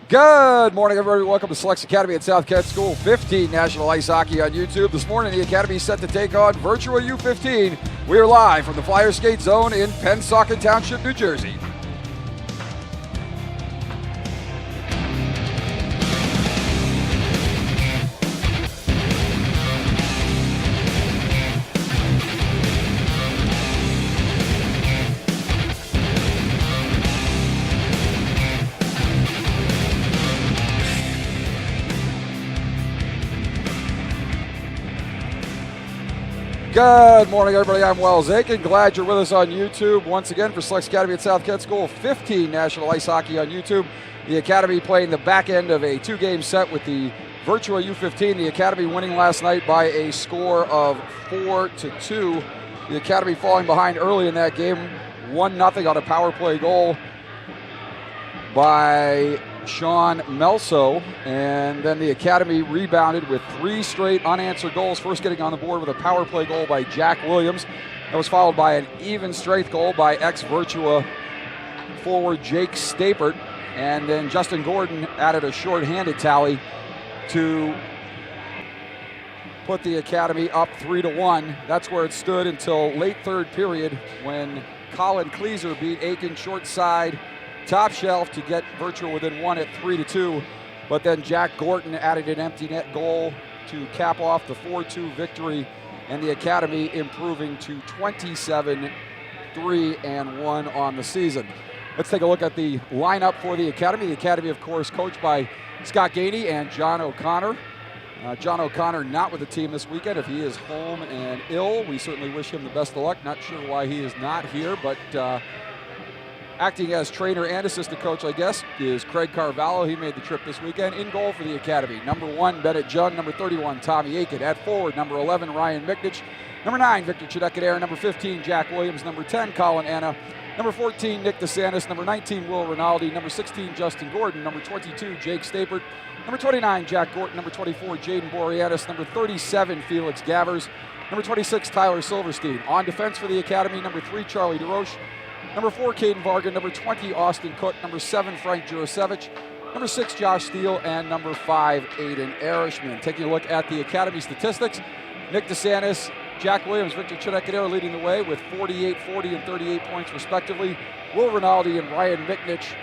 Good morning, everybody. Welcome to Selects Academy at South Kent School 15 National Ice Hockey on YouTube. This morning, the Academy is set to take on Virtua U15. We are live from the Flyer Skate Zone in Pennsauken Township, New Jersey. Good morning, everybody. I'm Wells Aiken. Glad you're with us on YouTube once again for Selects Academy at South Kent School 15 National Ice Hockey on YouTube. The Academy playing the back end of a two-game set with the Virtua U15. The Academy winning last night by a score of 4-2. The Academy falling behind early in that game, 1-0 on a power play goal by Sean Melso, and then the Academy rebounded with 3 straight unanswered goals, first getting on the board with a power play goal by Jack Williams. That was followed by an even strength goal by ex-Virtua forward Jake Stapert, and then Justin Gordon added a short-handed tally to put the Academy up 3-1. That's where it stood until late third period when Colin Kleeser beat Aiken short side top shelf to get Virtua within one at 3-2, but then Jack Gordon added an empty net goal to cap off the 4-2 victory, and the Academy improving to 27-3-1 on the season. Let's take a look at the lineup for the Academy. The Academy, of course, coached by Scott Gainey and John O'Connor. John O'Connor not with the team this weekend. If he is home and ill, we certainly wish him the best of luck. Not sure why he is not here, but acting as trainer and assistant coach, I guess, is Craig Carvalho. He made the trip this weekend. In goal for the Academy, number 1, Bennett Jung. Number 31, Tommy Aiken. At forward, number 11, Ryan Miknich. Number 9, Victor Chidekadere. Number 15, Jack Williams. Number 10, Colin Anna. Number 14, Nick DeSantis. Number 19, Will Rinaldi. Number 16, Justin Gordon. Number 22, Jake Stapert. Number 29, Jack Gordon. Number 24, Jaden Boreanaz. Number 37, Felix Gavers. Number 26, Tyler Silverstein. On defense for the Academy, number 3, Charlie DeRoche. Number 4, Caden Varga. Number 20, Austin Cook. Number 7, Frank Jurasevich. Number 6, Josh Steele. And number 5, Aiden Erishman. Taking a look at the Academy statistics, Nick DeSantis, Jack Williams, Victor Chidekadere leading the way with 48, 40, and 38 points respectively. Will Rinaldi and Ryan Miknich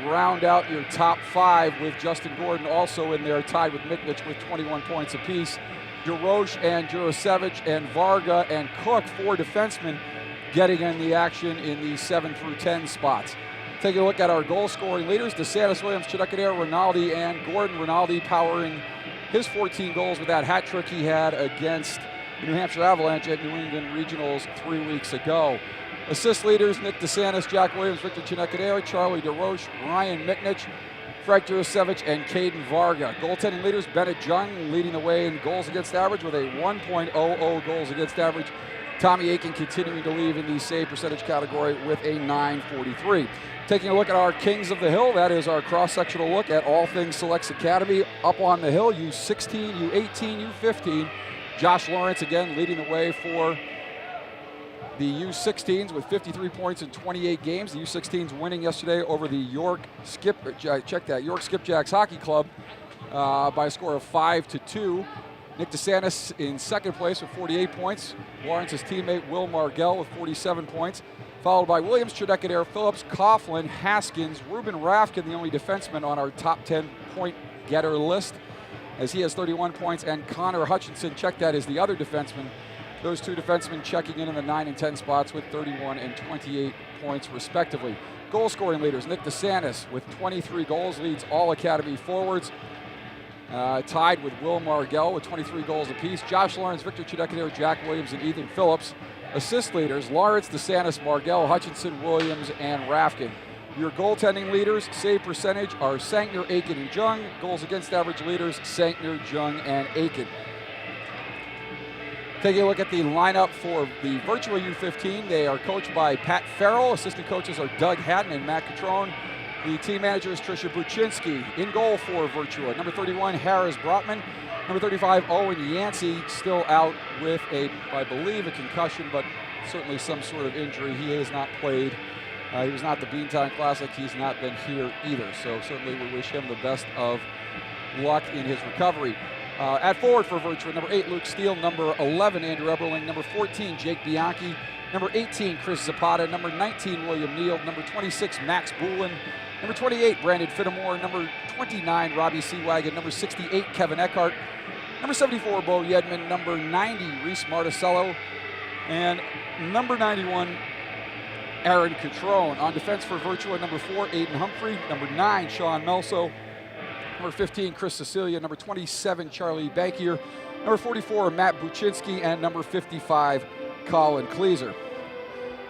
round out your top 5, with Justin Gordon also in there tied with Miknich with 21 points apiece. DeRoche and Jurasevich and Varga and Cook, 4 defensemen, getting in the action in the 7 through 10 spots. Taking a look at our goal scoring leaders, DeSantis, Williams, Chidekadere, Rinaldi, and Gordon. Rinaldi powering his 14 goals with that hat trick he had against the New Hampshire Avalanche at New England Regionals 3 weeks ago. Assist leaders, Nick DeSantis, Jack Williams, Victor Chidekadere, Charlie DeRoche, Ryan Miknich, Frank Jurasevich, and Caden Varga. Goaltending leaders, Bennett Jung leading the way in goals against average with a 1.00 goals against average. Tommy Aiken continuing to lead in the save percentage category with a 943. Taking a look at our Kings of the Hill, that is our cross-sectional look at all things Selects Academy up on the hill. U16, U18, U15. Josh Lawrence again leading the way for the U16s with 53 points in 28 games. The U16s winning yesterday over the York Skipjacks Hockey Club by a score of 5-2. Nick DeSantis in second place with 48 points. Lawrence's teammate Will Margell with 47 points. Followed by Williams, Chidekadere, Phillips, Coughlin, Haskins, Ruben Rafkin, the only defenseman on our top 10 point getter list, as he has 31 points. And Connor Hutchinson, check that, is the other defenseman. Those 2 defensemen checking in the 9 and 10 spots with 31 and 28 points respectively. Goal scoring leaders, Nick DeSantis with 23 goals leads all Academy forwards. Tied with Will Margell with 23 goals apiece. Josh Lawrence, Victor Chidekadere, Jack Williams, and Ethan Phillips. Assist leaders, Lawrence, DeSantis, Margell, Hutchinson, Williams, and Rafkin. Your goaltending leaders, save percentage, are Sankner, Aiken, and Jung. Goals against average leaders, Sankner, Jung, and Aiken. Taking a look at the lineup for the Virtua U15, they are coached by Pat Farrell. Assistant coaches are Doug Hatton and Matt Catrone. The team manager is Tricia Buczynski. In goal for Virtua, number 31, Harris Brotman. Number 35, Owen Yancey, still out with I believe, a concussion, but certainly some sort of injury. He has not played He was not at the Beantown Classic. He's not been here either. So certainly we wish him the best of luck in his recovery. At forward for Virtua, number 8, Luke Steele. Number 11, Andrew Eberling. Number 14, Jake Bianchi. Number 18, Chris Zapata. Number 19, William Neal. Number 26, Max Boulin. Number 28, Brandon Fittimore. Number 29, Robbie Seawagon. Number 68, Kevin Eckhart. Number 74, Bo Yedman. Number 90, Reese Marticello. And number 91, Aaron Catrone. On defense for Virtua, number 4, Aiden Humphrey. Number 9, Sean Melso. Number 15, Chris Cecilia. Number 27, Charlie Bankier. Number 44, Matt Buczynski. And number 55, Colin Kleeser.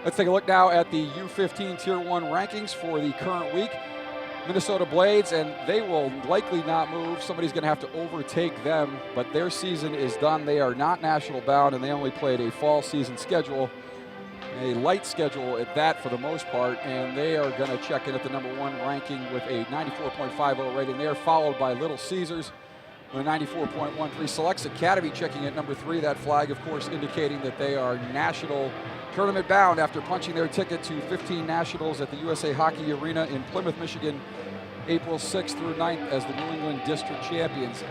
Let's take a look now at the U15 Tier 1 rankings for the current week. Minnesota Blades, and they will likely not move. Somebody's going to have to overtake them, but their season is done. They are not national bound, and they only played a fall season schedule, a light schedule at that for the most part, and they are going to check in at the number 1 ranking with a 94.50 rating. They are followed by Little Caesars with a 94.13. Selects Academy checking at number 3. That flag, of course, indicating that they are national tournament bound after punching their ticket to 15 nationals at the USA Hockey Arena in Plymouth, Michigan, April 6th through 9th as the New England District Champions.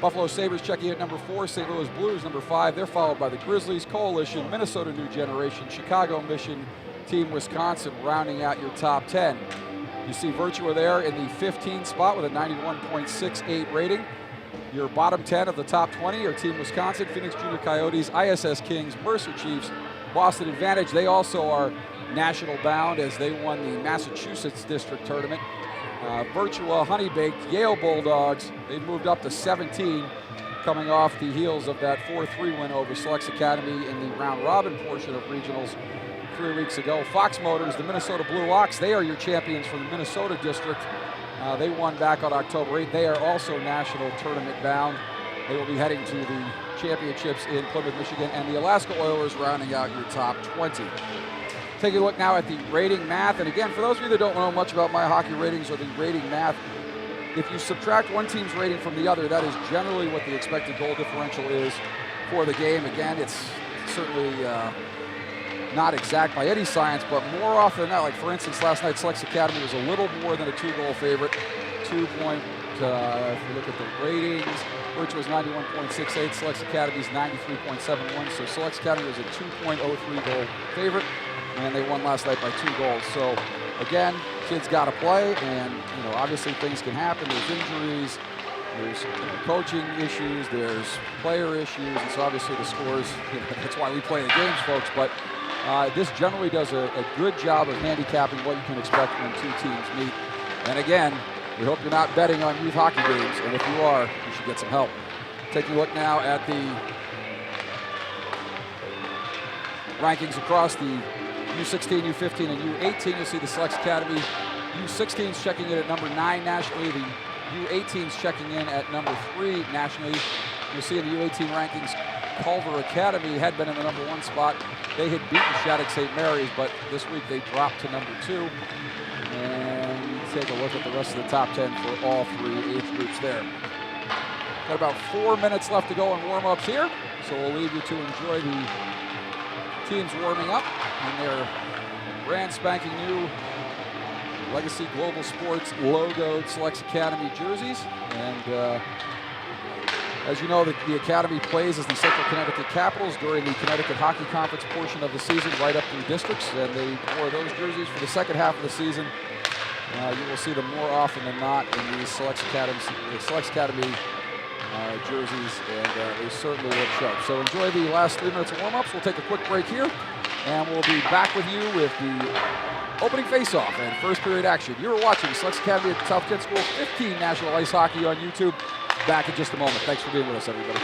Buffalo Sabres checking at number 4, St. Louis Blues number 5. They're followed by the Grizzlies, Coalition, Minnesota New Generation, Chicago Mission, Team Wisconsin rounding out your top 10. You see Virtua there in the 15th spot with a 91.68 rating. Your bottom 10 of the top 20 are Team Wisconsin, Phoenix Junior Coyotes, ISS Kings, Mercer Chiefs, Boston Advantage. They also are national bound as they won the Massachusetts District Tournament. Virtua, Honey Baked, Yale Bulldogs, they moved up to 17, coming off the heels of that 4-3 win over Selects Academy in the round robin portion of regionals 3 weeks ago. Fox Motors, the Minnesota Blue Ox, they are your champions from the Minnesota District. They won back on October 8th. They are also national tournament bound. They will be heading to the championships in Plymouth, Michigan, and the Alaska Oilers rounding out your top 20. Taking a look now at the rating math, and again, for those of you that don't know much about my hockey ratings or the rating math, if you subtract one team's rating from the other, that is generally what the expected goal differential is for the game. Again, it's certainly not exact by any science, but more often than not, like for instance, last night Selects Academy was a little more than a 2-goal favorite. If you look at the ratings, Virtua was 91.68, Selects Academy's 93.71, so Selects Academy was a 2.03 goal favorite, and they won last night by 2 goals. So again, kids got to play, and obviously things can happen. There's injuries, there's coaching issues, there's player issues, and so obviously the scores, that's why we play the games, folks, but this generally does a good job of handicapping what you can expect when 2 teams meet. And again, we hope you're not betting on youth hockey games, and if you are, you should get some help. Taking a look now at the rankings across the U16, U15, and U18. You'll see the Selects Academy U16's checking in at number 9 nationally. The U18's checking in at number 3 nationally. You'll see in the U18 rankings, Culver Academy had been in the number 1 spot. They had beaten Shattuck St. Mary's, but this week they dropped to number 2. And you take a look at the rest of the top 10 for all 3 age groups there. Got about 4 minutes left to go in warm-ups here, so we'll leave you to enjoy the teams warming up in their brand spanking new Legacy Global Sports logoed Selects Academy jerseys. And as you know, the Academy plays as the Central Connecticut Capitals during the Connecticut Hockey Conference portion of the season, right up through districts, and they wore those jerseys for the second half of the season. You will see them more often than not in these Selects Academy jerseys, and they certainly look sharp. So enjoy the last 3 minutes of warm-ups. We'll take a quick break here, and we'll be back with you with the opening face-off and first period action. You're watching Selects Academy at South Kent School 15 National Ice Hockey on YouTube. Back in just a moment. Thanks for being with us, everybody.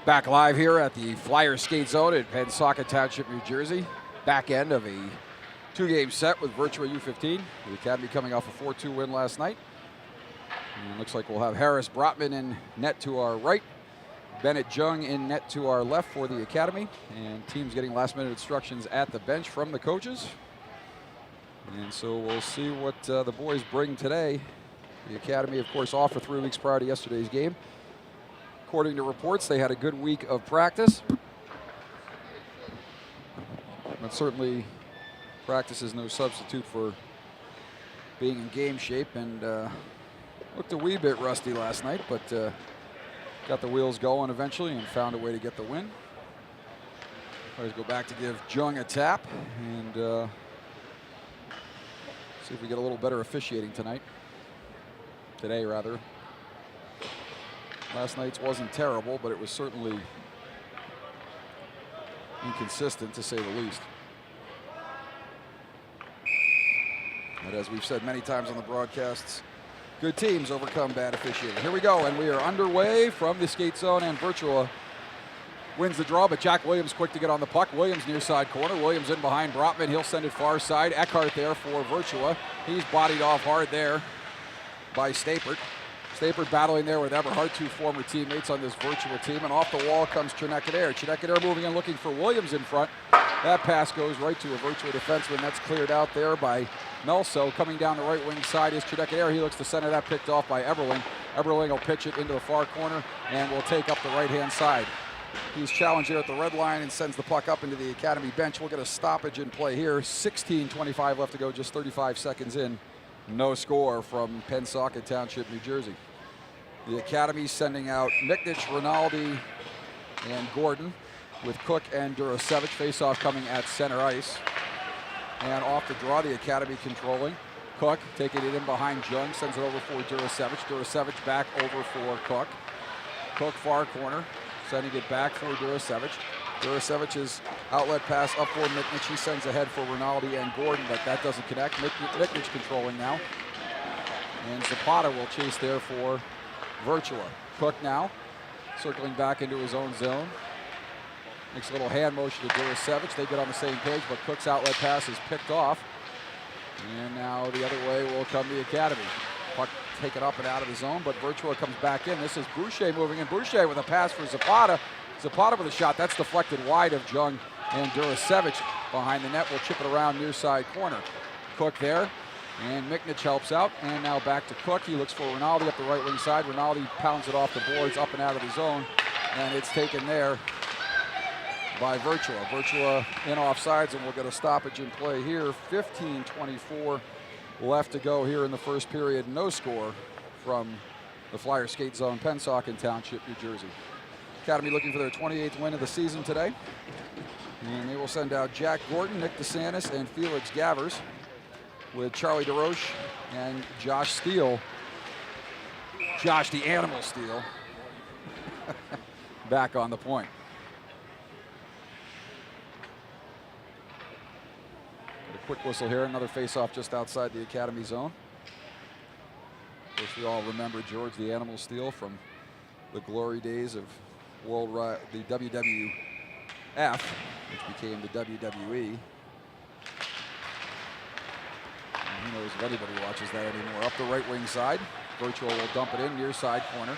Back live here at the Flyer Skate Zone at Pensacola Township, New Jersey. Back end of a 2-game set with Virtua U15. The Academy coming off a 4-2 win last night. And it looks like we'll have Harris Brotman in net to our right. Bennett Jung in net to our left for the Academy. And teams getting last-minute instructions at the bench from the coaches. And so we'll see what the boys bring today. The Academy, of course, off for 3 weeks prior to yesterday's game. According to reports, they had a good week of practice. But certainly, practice is no substitute for being in game shape, and looked a wee bit rusty last night, but got the wheels going eventually and found a way to get the win. Let's go back to give Jung a tap and see if we get a little better officiating tonight. Today, rather. Last night's wasn't terrible, but it was certainly inconsistent, to say the least. But as we've said many times on the broadcasts, good teams overcome bad officiating. Here we go, and we are underway from the skate zone, and Virtua wins the draw, but Jack Williams quick to get on the puck. Williams near side corner. Williams in behind Brotman. He'll send it far side. Eckhart there for Virtua. He's bodied off hard there by Stapert. Stapert battling there with Eberhardt, 2 former teammates on this Virtua team, and off the wall comes Chinekadair. Chinekadair moving in, looking for Williams in front. That pass goes right to a Virtua defenseman. That's cleared out there by Melso. Coming down the right wing side is Chinekadair. He looks to center that, picked off by Eberling. Eberling will pitch it into the far corner and will take up the right-hand side. He's challenged here at the red line and sends the puck up into the Academy bench. We'll get a stoppage in play here. 16:25 left to go, just 35 seconds in. No score from Pensacola Township, New Jersey. The Academy sending out Miknich, Rinaldi, and Gordon, with Cook and Durasevich. Face-off coming at center ice. And off the draw, the Academy controlling. Cook taking it in behind Jung, sends it over for Durasevich. Durasevich back over for Cook. Cook far corner, sending it back for Durasevich. Durasevich's outlet pass up for Miknich. He sends ahead for Rinaldi and Gordon, but that doesn't connect. Miknich controlling now. And Zapata will chase there for Virtua. Cook now, circling back into his own zone. Makes a little hand motion to Durasevich. They get on the same page, but Cook's outlet pass is picked off. And now the other way will come the Academy. Puck taken up and out of the zone, but Virtua comes back in. This is Boucher moving in. Boucher with a pass for Zapata. Zapata with a shot. That's deflected wide of Jung, and Durasevich behind the net will chip it around near side corner. Cook there, and Miknich helps out. And now back to Cook. He looks for Rinaldi up the right wing side. Rinaldi pounds it off the boards up and out of the zone, and it's taken there by Virtua. Virtua in offsides, and we'll get a stoppage in play here. 15:24 left to go here in the first period. No score from the Flyer Skate Zone, Pensacola Township, New Jersey. Academy looking for their 28th win of the season today. And they will send out Jack Gordon, Nick DeSantis, and Felix Gavers, with Charlie DeRoche and Josh Steele. Josh the Animal Steele back on the point. A quick whistle here, another face-off just outside the Academy zone. Of course, we all remember George the Animal Steele from the glory days of the WWF, which became the WWE. And who knows if anybody watches that anymore. Up the right wing side, Virtua will dump it in, near side corner.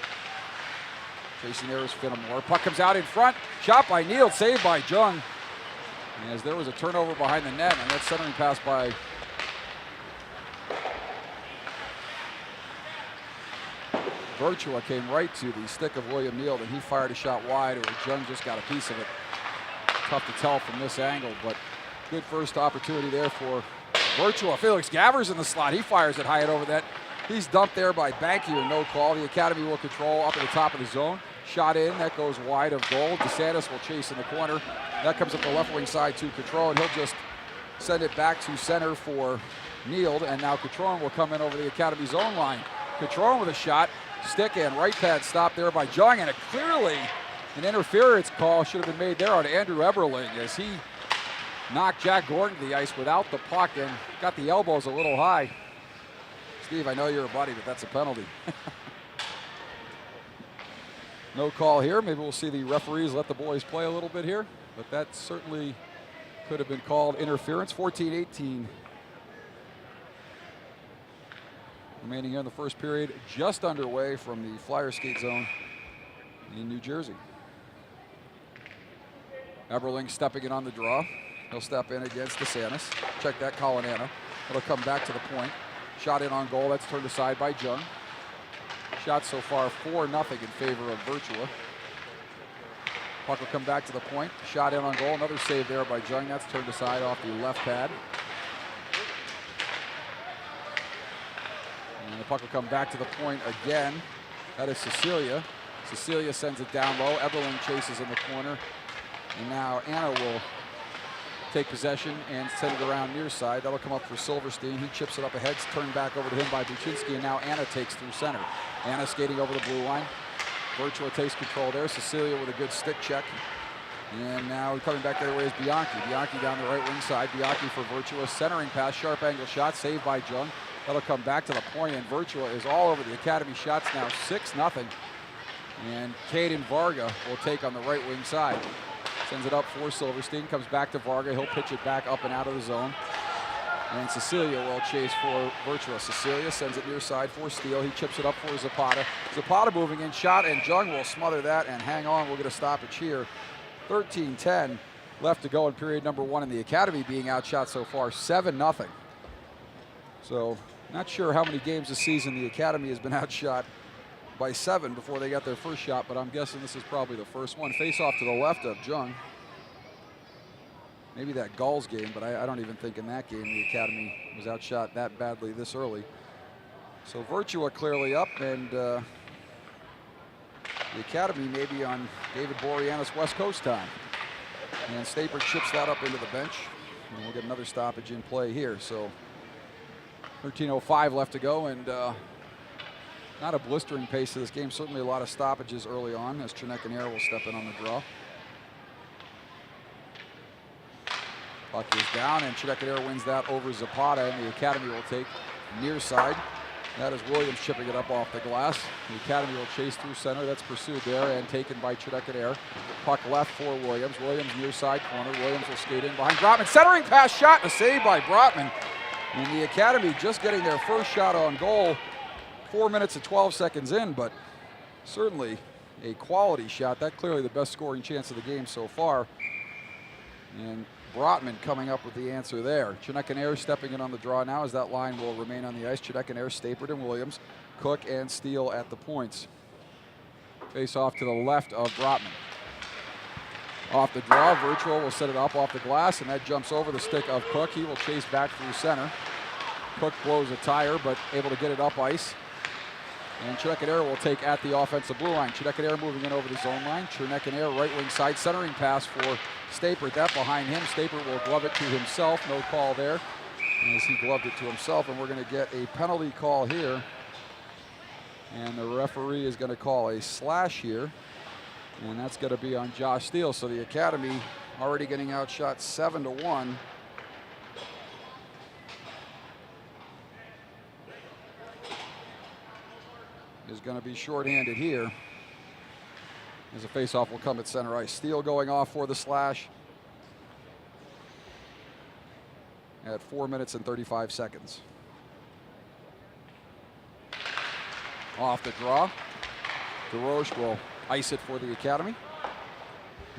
Chasing there is Finnemore. Puck comes out in front, shot by Neal, saved by Jung. And as there was a turnover behind the net, and that centering pass by Virtua came right to the stick of William Neal, and he fired a shot wide, or Jung just got a piece of it. Tough to tell from this angle, but good first opportunity there for Virtua. Felix Gavers in the slot. He fires it high and over that. He's dumped there by Banky, or no call. The Academy will control up at the top of the zone. Shot in, that goes wide of goal. DeSantis will chase in the corner. That comes up the left wing side to Coutron, and he'll just send it back to center for Neal, and now Coutron will come in over the Academy zone line. Coutron with a shot. Stick and right pad stop there by Jung, and clearly an interference call should have been made there on Andrew Eberling as he knocked Jack Gordon to the ice without the puck and got the elbows a little high. Steve, I know you're a buddy, but that's a penalty. No call here. Maybe we'll see the referees let the boys play a little bit here, but that certainly could have been called interference. 14-18 remaining here in the first period, just underway from the Flyer skate zone in New Jersey. Eberling stepping in on the draw. He'll step in against DeSantis. Check that, Colin Anna. It'll come back to the point. Shot in on goal. That's turned aside by Jung. Shot so far 4-0 in favor of Virtua. Puck will come back to the point. Shot in on goal. Another save there by Jung. That's turned aside off the left pad. And the puck will come back to the point again. That is Cecilia. Cecilia sends it down low. Eberling chases in the corner. And now Anna will take possession and send it around near side. That'll come up for Silverstein. He chips it up ahead. It's turned back over to him by Buczynski. And now Anna takes through center. Anna skating over the blue line. Virtua takes control there. Cecilia with a good stick check. And now coming back the other way is Bianchi. Bianchi down the right wing side. Bianchi for Virtua. Centering pass. Sharp angle shot. Saved by Jung. That'll come back to the point. And Virtua is all over the Academy shots now. 6-0. And Caden Varga will take on the right wing side. Sends it up for Silverstein. Comes back to Varga. He'll pitch it back up and out of the zone. And Cecilia will chase for Virtua. Cecilia sends it near side for Steele. He chips it up for Zapata. Zapata moving in. Shot, and Jung will smother that and hang on. We'll get a stoppage here. 13-10 left to go in period number 1. And the Academy being outshot so far 7-0. So not sure how many games this season the Academy has been outshot by 7 before they got their first shot, but I'm guessing this is probably the first one. Face off to the left of Jung. Maybe that Gulls game, but I don't even think in that game the Academy was outshot that badly this early. So Virtua clearly up, and the Academy maybe on David Boreanaz West Coast time. And Staper chips that up into the bench, and we'll get another stoppage in play here. So 13:05 left to go, and not a blistering pace to this game. Certainly a lot of stoppages early on as Chernecka Air will step in on the draw. Puck is down, and Chernecka Air wins that over Zapata, and the Academy will take near side. That is Williams chipping it up off the glass. The Academy will chase through center. That's pursued there and taken by Chernecka Air. Puck left for Williams. Williams near side corner. Williams will skate in behind Brotman. Centering pass shot and a save by Brotman. And the Academy just getting their first shot on goal. 4 minutes and 12 seconds in, but certainly a quality shot. That clearly the best scoring chance of the game so far. And Brotman coming up with the answer there. Chernecka Air stepping in on the draw now as that line will remain on the ice. Chernecka Air, Stapleton, Williams, Cook, and Steele at the points. Face off to the left of Brotman. Off the draw, Virtua will set it up off the glass, and that jumps over the stick of Cook. He will chase back through center. Cook blows a tire, but able to get it up ice. And Chernecka Air will take at the offensive blue line. Chernecka Air moving in over the zone line. Chernecka Air right wing side centering pass for Stapert. That behind him. Stapert will glove it to himself. No call there as he gloved it to himself. And we're going to get a penalty call here. And the referee is going to call a slash here. And that's going to be on Josh Steele. So the Academy already getting outshot 7-1. Is going to be shorthanded here as a faceoff will come at center ice. Steele going off for the slash at 4 minutes and 35 seconds. Off the draw. DeRoche will ice it for the Academy.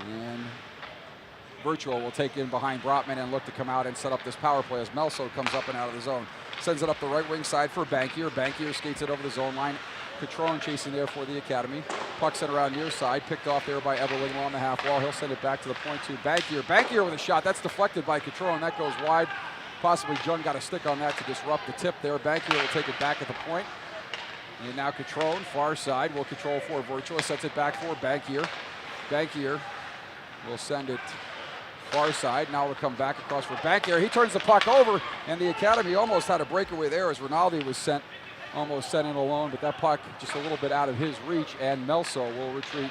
And Virtua will take in behind Brotman and look to come out and set up this power play as Melso comes up and out of the zone. Sends it up the right wing side for Bankier. Bankier skates it over the zone line. Catrone chasing there for the Academy. Puck sent around near side, picked off there by Eberling along the half wall. He'll send it back to the point to Bankier. Bankier with a shot. That's deflected by Catrone. That goes wide. Possibly Jung got a stick on that to disrupt the tip there. Bankier will take it back at the point. And now Catrone, far side, will control for Virtua. Sets it back for Bankier. Bankier will send it far side. Now we'll come back across for Bankier. He turns the puck over, and the Academy almost had a breakaway there as Rinaldi was almost sent in alone, but that puck just a little bit out of his reach, and Melso will retreat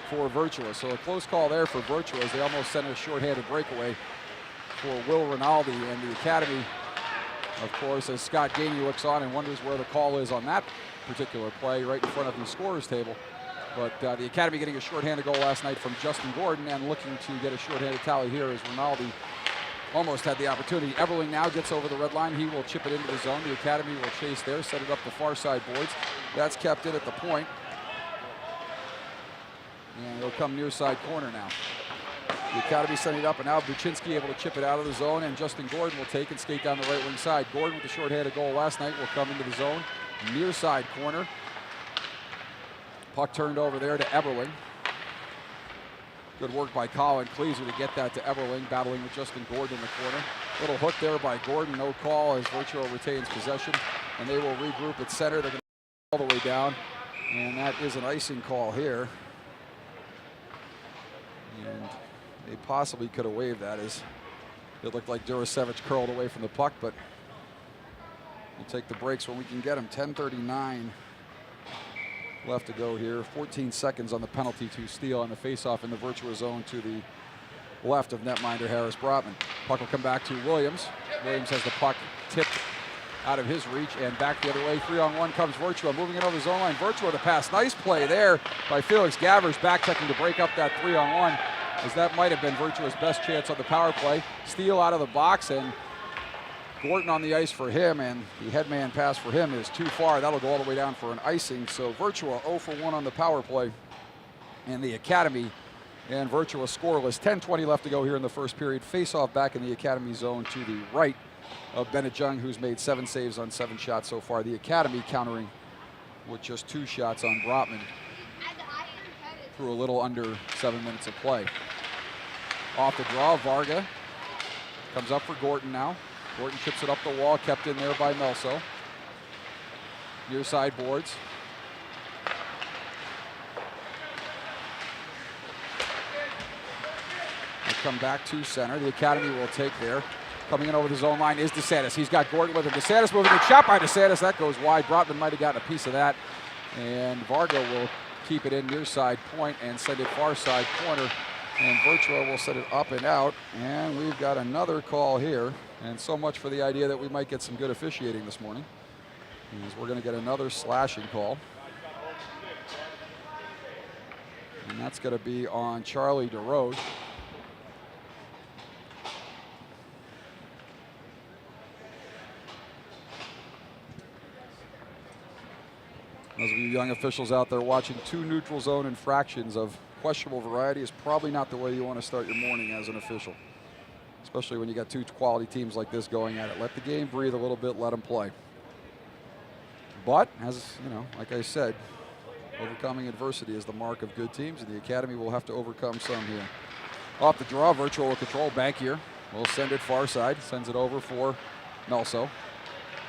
for Virtua. So a close call there for Virtua as they almost sent a shorthanded breakaway for Will Rinaldi. And the Academy, of course, as Scott Gainey looks on and wonders where the call is on that particular play, right in front of the scorer's table. But the Academy getting a shorthanded goal last night from Justin Gordon and looking to get a shorthanded tally here as Rinaldi almost had the opportunity. Everling now gets over the red line. He will chip it into the zone. The Academy will chase there, set it up the far side boards. That's kept in at the point. And it'll come near side corner now. The Academy sending it up, and now Buczynski able to chip it out of the zone, and Justin Gordon will take and skate down the right wing side. Gordon with the shorthanded goal last night will come into the zone, near side corner. Puck turned over there to Eberling. Good work by Colin Cleaser to get that to Eberling, battling with Justin Gordon in the corner. Little hook there by Gordon, no call as Virtua retains possession, and they will regroup at center. They're going to all the way down, and that is an icing call here. And they possibly could have waved that as it looked like Durasevich curled away from the puck, but we'll take the breaks when we can get him. 10:39 left to go here. 14 seconds on the penalty to steal on the faceoff in the Virtua zone to the left of netminder Harris Brotman. Puck will come back to Williams. Williams has the puck tipped out of his reach and back the other way. 3-on-1 comes Virtua, moving it over the zone line. Virtua the pass. Nice play there by Felix Gavers, back checking to break up that 3-on-1, as that might have been Virtua's best chance on the power play. Steal out of the box, and Gordon on the ice for him, and the headman pass for him is too far. That'll go all the way down for an icing. So Virtua 0 for 1 on the power play. And the Academy and Virtua scoreless. 10:20 left to go here in the first period. Face off back in the Academy zone to the right of Bennett Jung, who's made 7 saves on 7 shots so far. The Academy countering with just 2 shots on Brotman through a little under 7 minutes of play. Off the draw, Varga comes up for Gordon now. Gordon chips it up the wall, kept in there by Melso. Near side boards. They come back to center. The Academy will take there. Coming in over the zone line is DeSantis. He's got Gordon with him. DeSantis moving, a shot by DeSantis. That goes wide. Brotman might have gotten a piece of that. And Varga will keep it in near side point and send it far side corner. And Virtua will set it up and out. And we've got another call here. And so much for the idea that we might get some good officiating this morning, as we're going to get another slashing call. And that's going to be on Charlie DeRoche. Those of you young officials out there watching, 2 neutral zone infractions of questionable variety is probably not the way you want to start your morning as an official, especially when you got 2 quality teams like this going at it. Let the game breathe a little bit, let them play. But, as you know, like I said, overcoming adversity is the mark of good teams, and the Academy will have to overcome some here. Off the draw, Virtua will control. Bankier will send it far side, sends it over for Melso.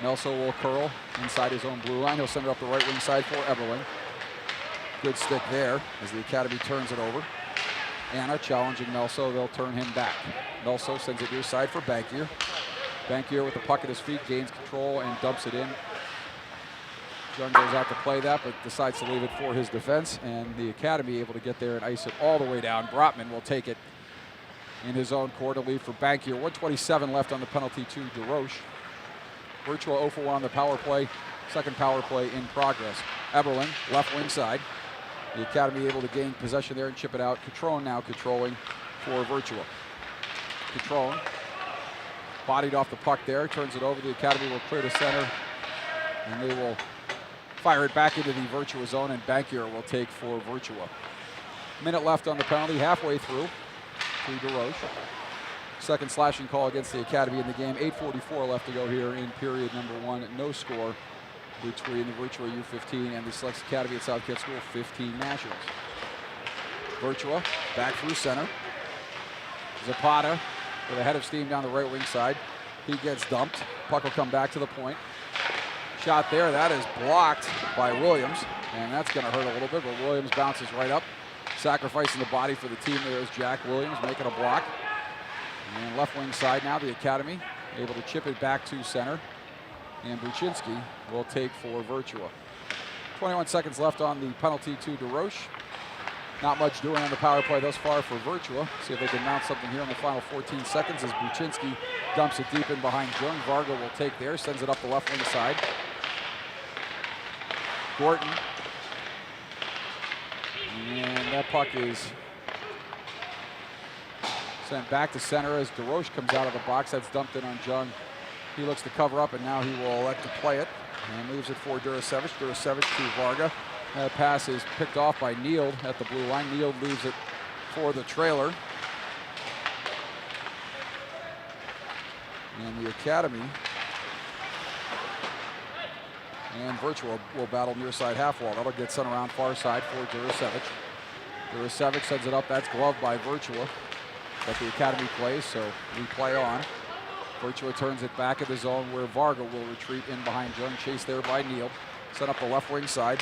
Melso will curl inside his own blue line. He'll send it up the right wing side for Eberling. Good stick there as the Academy turns it over. Anna challenging Melso. They'll turn him back. Melso sends it near side for Bankier. Bankier with the puck at his feet gains control and dumps it in. Jung goes out to play that, but decides to leave it for his defense, and the Academy able to get there and ice it all the way down. Brotman will take it in his own court to lead for Bankier. 1:27 left on the penalty to DeRoche. Virtua 0 for 1 on the power play. Second power play in progress. Eberling, left wing side. The Academy able to gain possession there and chip it out. Catrone now controlling for Virtua. Catrone bodied off the puck there, turns it over. The Academy will clear to center, and they will fire it back into the Virtua zone, and Bankier will take for Virtua. Minute left on the penalty, halfway through to DeRoche. Second slashing call against the Academy in the game. 8:44 left to go here in period number 1. No score between the Virtua U15 and the Selects Academy at South Kent School 15 Nationals. Virtua back through center. Zapata with a head of steam down the right wing side. He gets dumped. Puck will come back to the point. Shot there, that is blocked by Williams, and that's going to hurt a little bit, but Williams bounces right up. Sacrificing the body for the team there is Jack Williams, making a block. And left wing side now, the Academy able to chip it back to center. And Buczynski will take for Virtua. 21 seconds left on the penalty to DeRoche. Not much doing on the power play thus far for Virtua. See if they can mount something here in the final 14 seconds as Buczynski dumps it deep in behind Jung. Varga will take there, sends it up the left wing side. Gordon And that puck is sent back to center as DeRoche comes out of the box. That's dumped in on Jung. He looks to cover up, and now he will elect to play it and leaves it for Durasevich. Durasevich to Varga. That pass is picked off by Neild at the blue line. Neild leaves it for the trailer. And the Academy and Virtua will battle near side half wall. That'll get sent around far side for Durasevich. Durasevich sends it up. That's gloved by Virtua. But the Academy plays, so we play on. Virtua turns it back at the zone where Varga will retreat in behind Jung. Chased there by Neild. Set up the left wing side.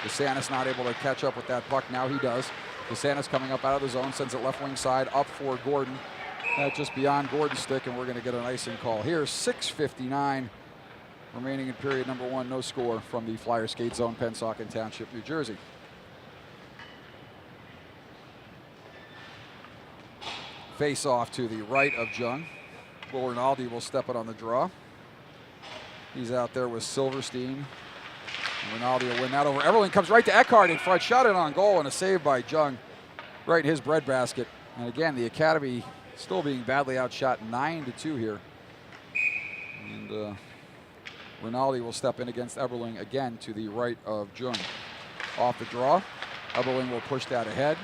DeSantis not able to catch up with that puck. Now he does. DeSantis coming up out of the zone. Sends it left wing side up for Gordon. Just beyond Gordon's stick, and we're going to get an icing call here. 6:59 remaining in period number 1. No score from the Flyer skate zone, Pennsauken Township, New Jersey. Face off to the right of Jung. Will Rinaldi will step it on the draw. He's out there with Silverstein. And Rinaldi will win that over. Everling comes right to Eckhart in front. Shot it on goal and a save by Jung right in his breadbasket. And again, the Academy still being badly outshot 9-2 here. And Rinaldi will step in against Eberling again to the right of Jung. Off the draw. Eberling will push that ahead.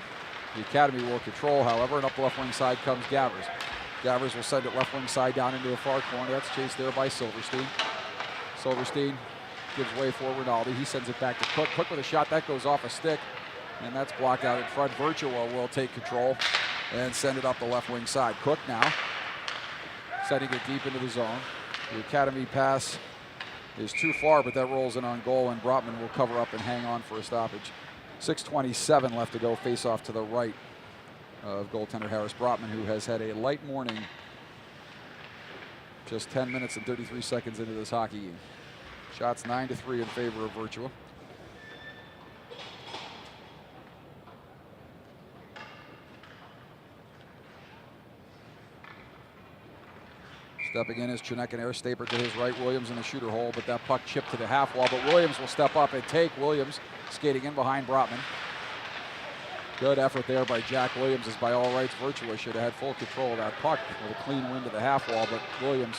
The Academy will control, however, and up the left wing side comes Gavers. Gavers will send it left wing side down into the far corner. That's chased there by Silverstein. Silverstein gives way for Rinaldi. He sends it back to Cook. Cook with a shot that goes off a stick, and that's blocked out in front. Virtua will take control and send it up the left wing side. Cook now setting it deep into the zone. The Academy pass is too far, but that rolls in on goal, and Brotman will cover up and hang on for a stoppage. 6:27 left to go. Face off to the right of goaltender Harris Brotman, who has had a light morning. Just 10 minutes and 33 seconds into this hockey game. Shots 9-3 in favor of Virtua. Stepping in is Chinekanair. Staper to his right. Williams in the shooter hole, but that puck chipped to the half wall. But Williams will step up and take. Williams skating in behind Brotman. Good effort there by Jack Williams, as by all rights Virtua should have had full control of that puck with a clean win to the half wall. But Williams,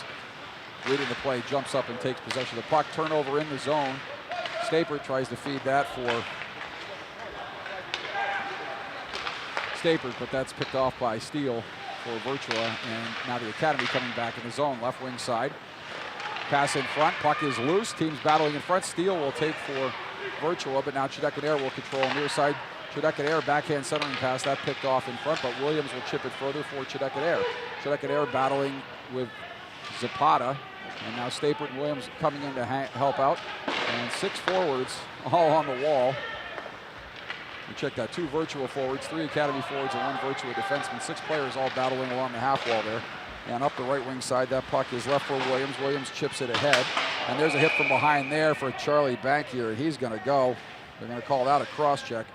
reading the play, jumps up and takes possession of the puck. Turnover in the zone. Staper tries to feed that for Staper, but that's picked off by Steele for Virtua, and now the Academy coming back in the zone, left wing side. Pass in front, puck is loose, teams battling in front. Steele will take for Virtua, but now Chinekanair will control near side. Chinekanair backhand centering pass, that picked off in front, but Williams will chip it further for Chinekanair. Chinekanair battling with Zapata, and now Staper and Williams coming in to help out. And 6 forwards all on the wall. You check that, 2 Virtua forwards, 3 Academy forwards, and 1 Virtua defenseman. 6 players all battling along the half wall there. And up the right wing side, that puck is left for Williams. Williams chips it ahead. And there's a hit from behind there for Charlie Bankier, and he's going to go. They're going to call that a cross check.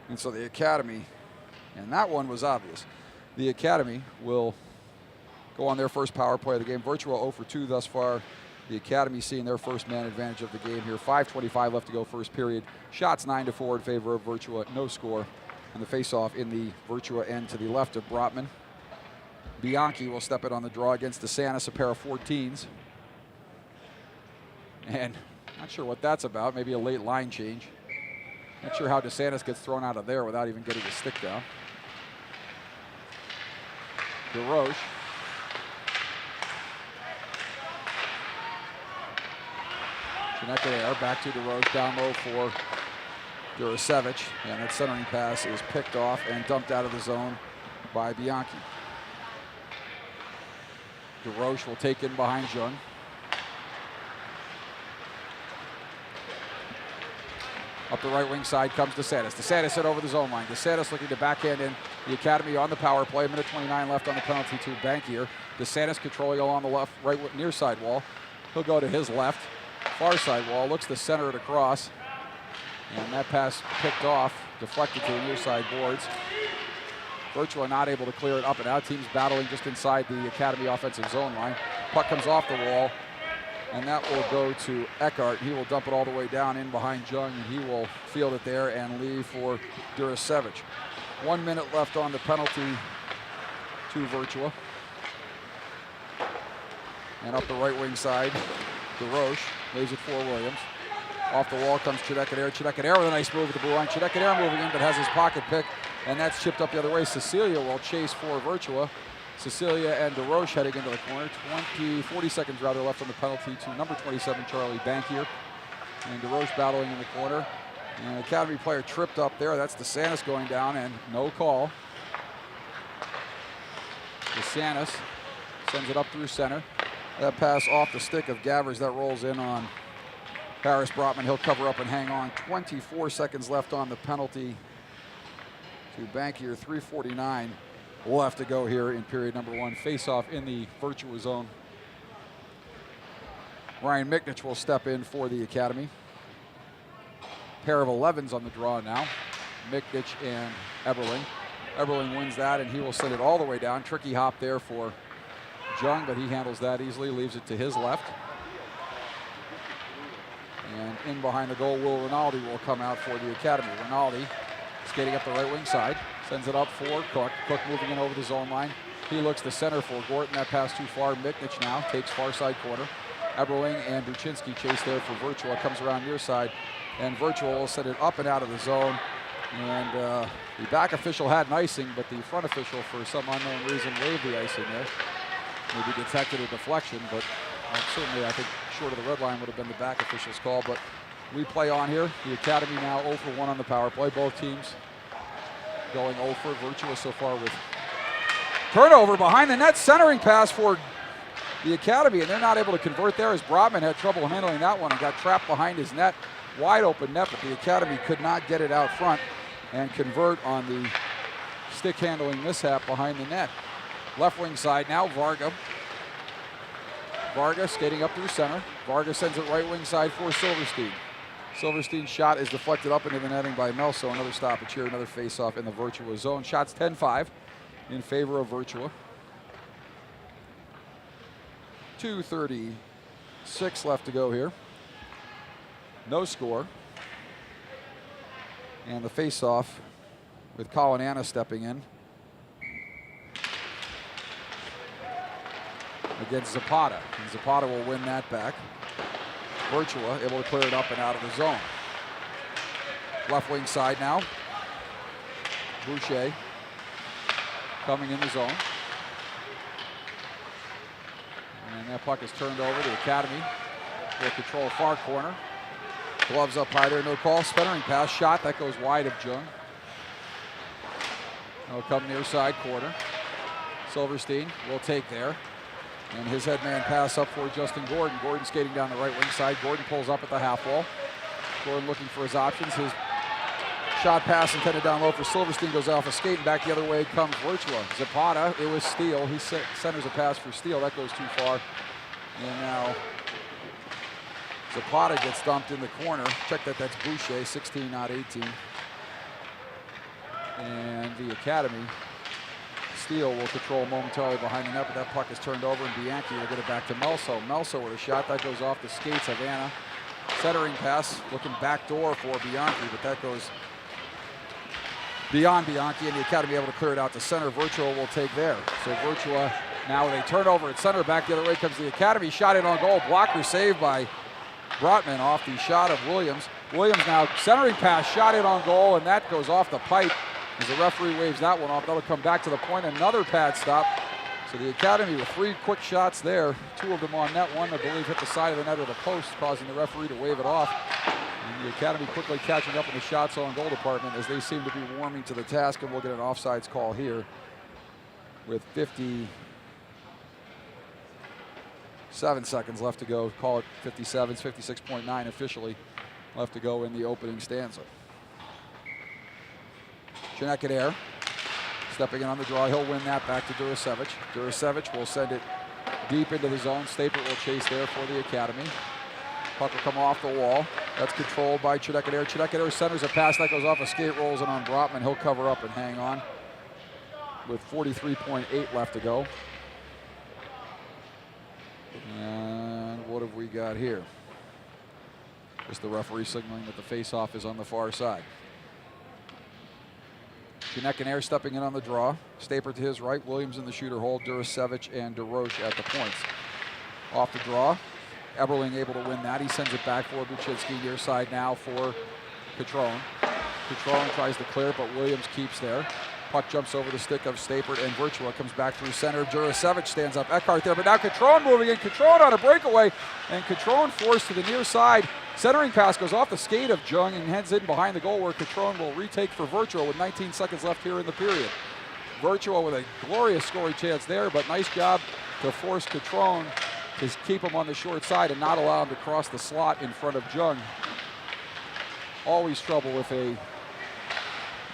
And so the Academy, and that one was obvious, the Academy will go on their first power play of the game. Virtua 0 for 2 thus far. The Academy seeing their first man advantage of the game here. 5:25 left to go first period. Shots 9-4 in favor of Virtua. No score. And the face-off in the Virtua end to the left of Brotman. Bianchi will step it on the draw against DeSantis, a pair of 14s. And not sure what that's about. Maybe a late line change. Not sure how DeSantis gets thrown out of there without even getting his stick down. DeRoche. Chinekanair back to DeRoche, down low for Durasevich, and that centering pass is picked off and dumped out of the zone by Bianchi. DeRoche will take in behind Jung. Up the right wing side comes DeSantis. DeSantis hit over the zone line. DeSantis looking to backhand in the Academy on the power play. 1:29 left on the penalty to Bankier. DeSantis controlling along the left, right near side wall. He'll go to his left. Far side wall, looks to center it across. And that pass picked off, deflected to the near side boards. Virtua not able to clear it up and out. Teams battling just inside the Academy offensive zone line. Puck comes off the wall And that will go to Eckhart. He will dump it all the way down in behind Jung, and he will field it there and leave for Durasevic. 1 minute left on the penalty to Virtua. And up the right wing side, DeRoche lays it for Williams. Off the wall comes Chidekadere. Chidekadere with a nice move at the blue line. Chidekadere moving in, but has his pocket pick, and that's chipped up the other way. Cecilia will chase for Virtua. Cecilia and DeRoche heading into the corner. 40 seconds rather left on the penalty to number 27, Charlie Bankier. And DeRoche battling in the corner. And Academy player tripped up there. That's DeSantis going down, and no call. DeSantis sends it up through center. That pass off the stick of Gavers. That rolls in on Harris Brotman. He'll cover up and hang on. 24 seconds left on the penalty to Bankier. 3:49 left to go here in period number 1. Face-off in the Virtua zone. Ryan Miknich will step in for the Academy. Pair of 11s on the draw now. Miknich and Eberling. Eberling wins that, and he will send it all the way down. Tricky hop there for Jung, but he handles that easily, leaves it to his left. And in behind the goal, Will Rinaldi will come out for the Academy. Rinaldi skating up the right wing side, sends it up for Cook. Cook moving in over the zone line. He looks to center for Gorton. That pass too far. Miknich now takes far side corner. Eberling and Buczynski chase there for Virtua. Comes around near side, and Virtua will send it up and out of the zone. And the back official had an icing, but the front official, for some unknown reason, waved the icing there. Maybe detected a deflection, but certainly I think short of the red line would have been the back official's call. But we play on here. The Academy now 0 for 1 on the power play. Both teams going 0 for. Virtua so far with turnover behind the net. Centering pass for the Academy, and they're not able to convert there as Brotman had trouble handling that one and got trapped behind his net. Wide open net, but the Academy could not get it out front and convert on the stick handling mishap behind the net. Left wing side now, Varga. Varga skating up through center. Varga sends it right wing side for Silverstein. Silverstein's shot is deflected up into the netting by Melso. Another stoppage here, another face-off in the Virtua zone. Shots 10-5 in favor of Virtua. 2:36 left to go here. No score. And the face-off with Colin Anna stepping in against Zapata. And Zapata will win that back. Virtua able to clear it up and out of the zone. Left wing side now. Boucher coming in the zone. And that puck is turned over. The Academy will control far corner. Gloves up high there, no call. Spentering pass, shot, that goes wide of Jung. They'll come near side corner. Silverstein will take there. And his head man pass up for Justin Gordon. Gordon skating down the right wing side. Gordon pulls up at the half wall. Gordon looking for his options. His shot pass intended down low for Silverstein goes off a skate, and back the other way comes Virtua. Zapata, it was Steele. He centers a pass for Steele. That goes too far. And now Zapata gets dumped in the corner. Check that, that's Boucher, 16, not 18. And the Academy, Steele will control momentarily behind the net, but that puck is turned over, and Bianchi will get it back to Melso. Melso with a shot, that goes off the skates of Anna. Centering pass, looking back door for Bianchi, but that goes beyond Bianchi, and the Academy able to clear it out to center. Virtua will take there. So Virtua now with a turnover at center. Back the other way comes the Academy. Shot in on goal. Blocker saved by Brotman off the shot of Williams. Williams now centering pass, shot in on goal, and that goes off the pipe as the referee waves that one off. That'll come back to the point. Another pad stop. So the Academy with 3 quick shots there. 2 of them on net. One, I believe, hit the side of the net or the post, causing the referee to wave it off. And the Academy quickly catching up in the shots on goal department as they seem to be warming to the task, and we'll get an offsides call here with 57 seconds left to go. Call it 57, 56.9 officially left to go in the opening stanza. Chinekadere stepping in on the draw. He'll win that back to Durasevic. Durasevic will send it deep into the zone. Stapert will chase there for the Academy. Puck will come off the wall. That's controlled by Chinekadere. Chinekadere centers a pass that goes off a skate, rolls in on Brotman. He'll cover up and hang on with 43.8 left to go. And would have we got here? Just the referee signaling that the face-off is on the far side. Air stepping in on the draw. Staper to his right. Williams in the shooter hole. Durasevich and DeRoche at the points. Off the draw. Eberling able to win that. He sends it back for Buczynski. Near side now for Catrone. Catrone tries to clear, but Williams keeps there. Puck jumps over the stick of Stapert, and Virtua comes back through center. Durasevich stands up. Eckhart there, but now Catrone moving in. Catrone on a breakaway, and Catrone forced to the near side. Centering pass goes off the skate of Jung and heads in behind the goal, where Catrone will retake for Virtua with 19 seconds left here in the period. Virtua with a glorious scoring chance there, but nice job to force Catrone to keep him on the short side and not allow him to cross the slot in front of Jung. Always trouble if a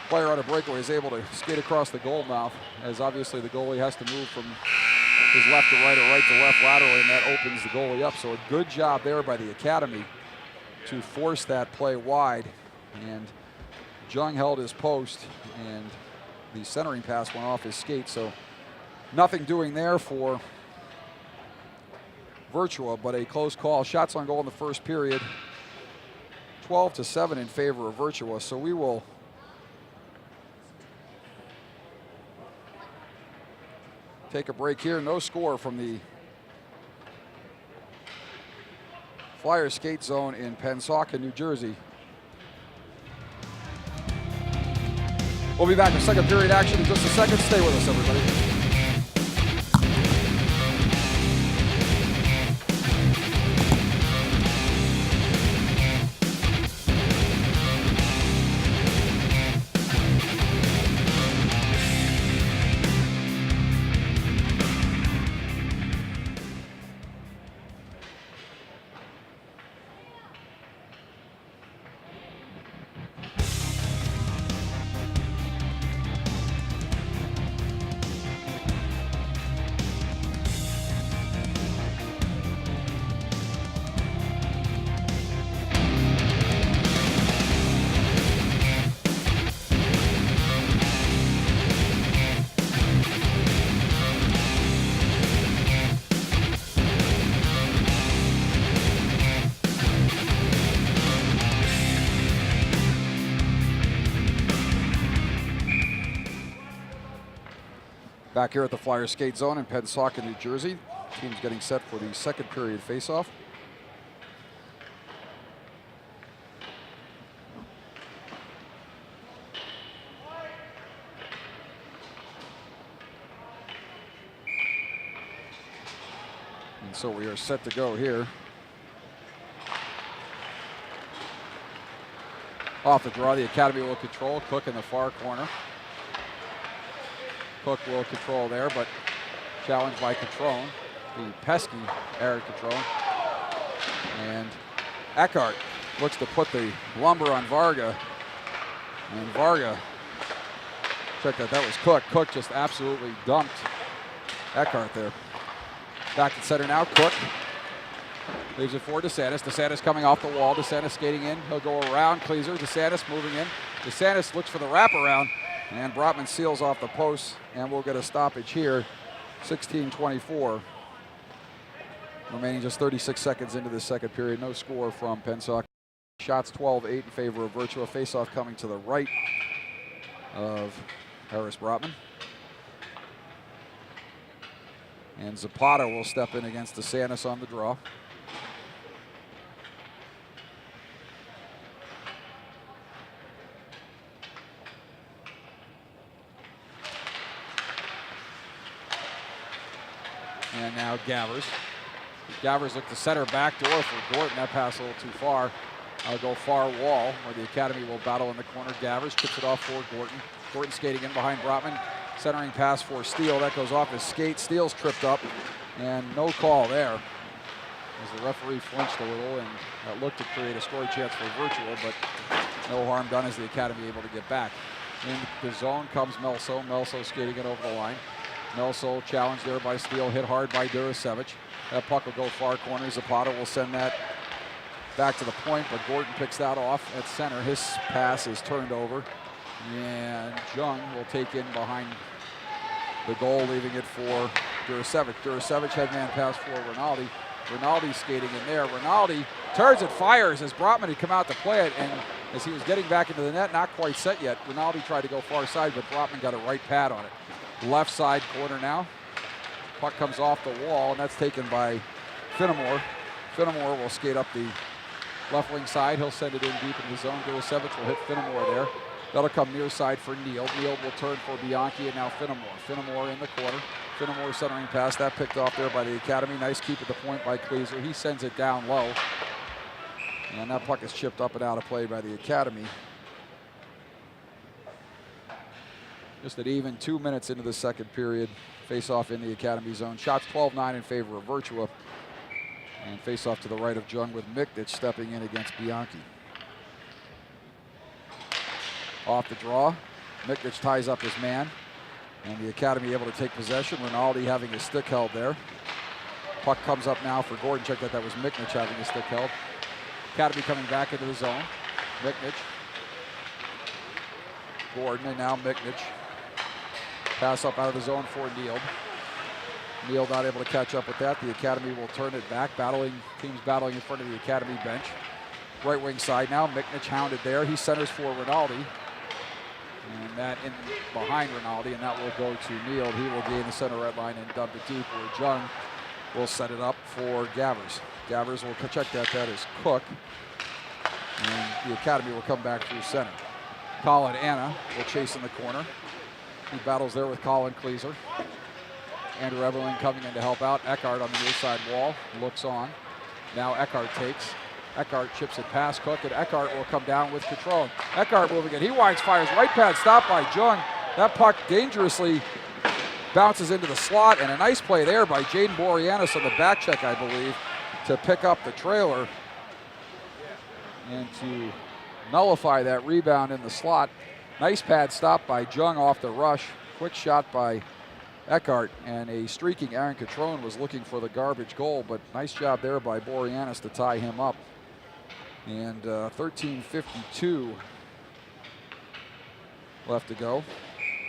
player on a breakaway is able to skate across the goal mouth, as obviously the goalie has to move from his left to right or right to left laterally, and that opens the goalie up. So a good job there by the academy to force that play wide, and Jung held his post, and the centering pass went off his skate. So nothing doing there for Virtua, but a close call. Shots on goal in the first period, 12-7 in favor of Virtua. So we will take a break here. No score from the Flyers skate zone in Pennsauken, New Jersey. We'll be back with second period action in just a second. Stay with us, everybody. Back here at the Flyers skate zone in Pennsauken, New Jersey. Team's getting set for the second period faceoff. And so we are set to go here. Off the draw, the academy will control. Cook in the far corner. Cook will control there, but challenged by Catrone, the pesky Eric Catrone. And Eckhart looks to put the lumber on Varga. And Varga, check that, that was Cook. Cook just absolutely dumped Eckhart there. Back to center now, Cook. Leaves it for DeSantis. DeSantis coming off the wall. DeSantis skating in. He'll go around Kleeser. DeSantis moving in. DeSantis looks for the wraparound. And Brotman seals off the post, and we'll get a stoppage here. 16:24. Remaining just 36 seconds into the second period. No score from Pennsauken. Shots 12-8 in favor of Virtua. Faceoff coming to the right of Harris Brotman. And Zapata will step in against DeSantis on the draw. And now Gavers. Gavers look to center back door for Gorton. That pass a little too far. I'll go far wall where the academy will battle in the corner. Gavers chips it off for Gorton. Gorton skating in behind Brotman. Centering pass for Steele. That goes off his skate. Steele's tripped up. And no call there, as the referee flinched a little, and looked to create a scoring chance for Virtua, but no harm done as the academy able to get back. In the zone comes Melso. Melso skating it over the line. Melso challenged there by Steele, hit hard by Durasevich. That puck will go far corner. Zapata will send that back to the point, but Gordon picks that off at center. His pass is turned over, and Jung will take in behind the goal, leaving it for Durasevich. Durasevich headman pass for Rinaldi. Rinaldi skating in there. Rinaldi turns and fires as Brotman had come out to play it, and as he was getting back into the net, not quite set yet. Rinaldi tried to go far side, but Brotman got a right pad on it. Left side corner now. Puck comes off the wall, and that's taken by Finnemore. Finnemore will skate up the left wing side. He'll send it in deep in the zone. Durasevich will hit Finnemore there. That'll come near side for Neal. Neal will turn for Bianchi, and now Finnemore. Finnemore in the corner. Finnemore centering pass. That picked off there by the Academy. Nice keep at the point by Kleeser. He sends it down low. And that puck is chipped up and out of play by the Academy. Just at even 2 minutes into the second period. Face-off in the Academy zone. Shots 12-9 in favor of Virtua. And face-off to the right of Jung with Miknich stepping in against Bianchi. Off the draw. Miknich ties up his man. And the Academy able to take possession. Rinaldi having his stick held there. Puck comes up now for Gordon. Check that was Miknich having his stick held. Academy coming back into the zone. Miknich. Gordon and now Miknich. Pass up out of the zone for Neal. Neal not able to catch up with that. The Academy will turn it back. Teams battling in front of the Academy bench. Right wing side now. Miknich hounded there. He centers for Rinaldi. And that in behind Rinaldi, and that will go to Neal. He will gain the center red line and dump it deep, where Jung will set it up for Gavers. Gavers will check that. That is Cook. And the Academy will come back through center. Colin Anna will chase in the corner. He battles there with Colin Kleeser. Andrew Eberling coming in to help out. Eckhart on the near side wall, looks on. Now Eckhart takes. Eckhart chips it past Cook, and Eckhart will come down with control. Eckhart moving it. He winds, fires right pad, stopped by Jung. That puck dangerously bounces into the slot, and a nice play there by Jaden Boreanaz on the back check, I believe, to pick up the trailer and to nullify that rebound in the slot. Nice pad stop by Jung off the rush. Quick shot by Eckhart, and a streaking Aaron Catrone was looking for the garbage goal, but nice job there by Boreanaz to tie him up. And 13:52 left to go,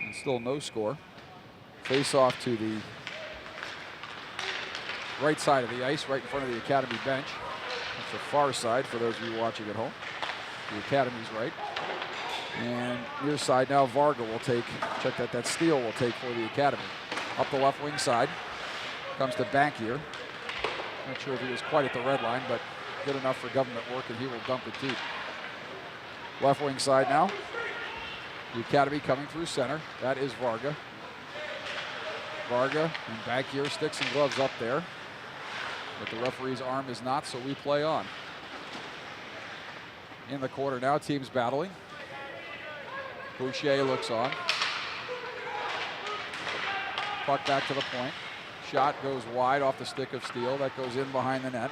and still no score. Face off to the right side of the ice, right in front of the Academy bench. That's the far side for those of you watching at home. The Academy's right. And near side now, Varga will take, check that, that Steele will take for the Academy. Up the left wing side, comes to Bankier. Not sure if he was quite at the red line, but good enough for government work, and he will dump it deep. Left wing side now. The Academy coming through center. That is Varga. Varga and Bankier, sticks and gloves up there. But the referee's arm is not, so we play on. In the corner now, teams battling. Boucher looks on. Puck back to the point. Shot goes wide off the stick of Steele. That goes in behind the net.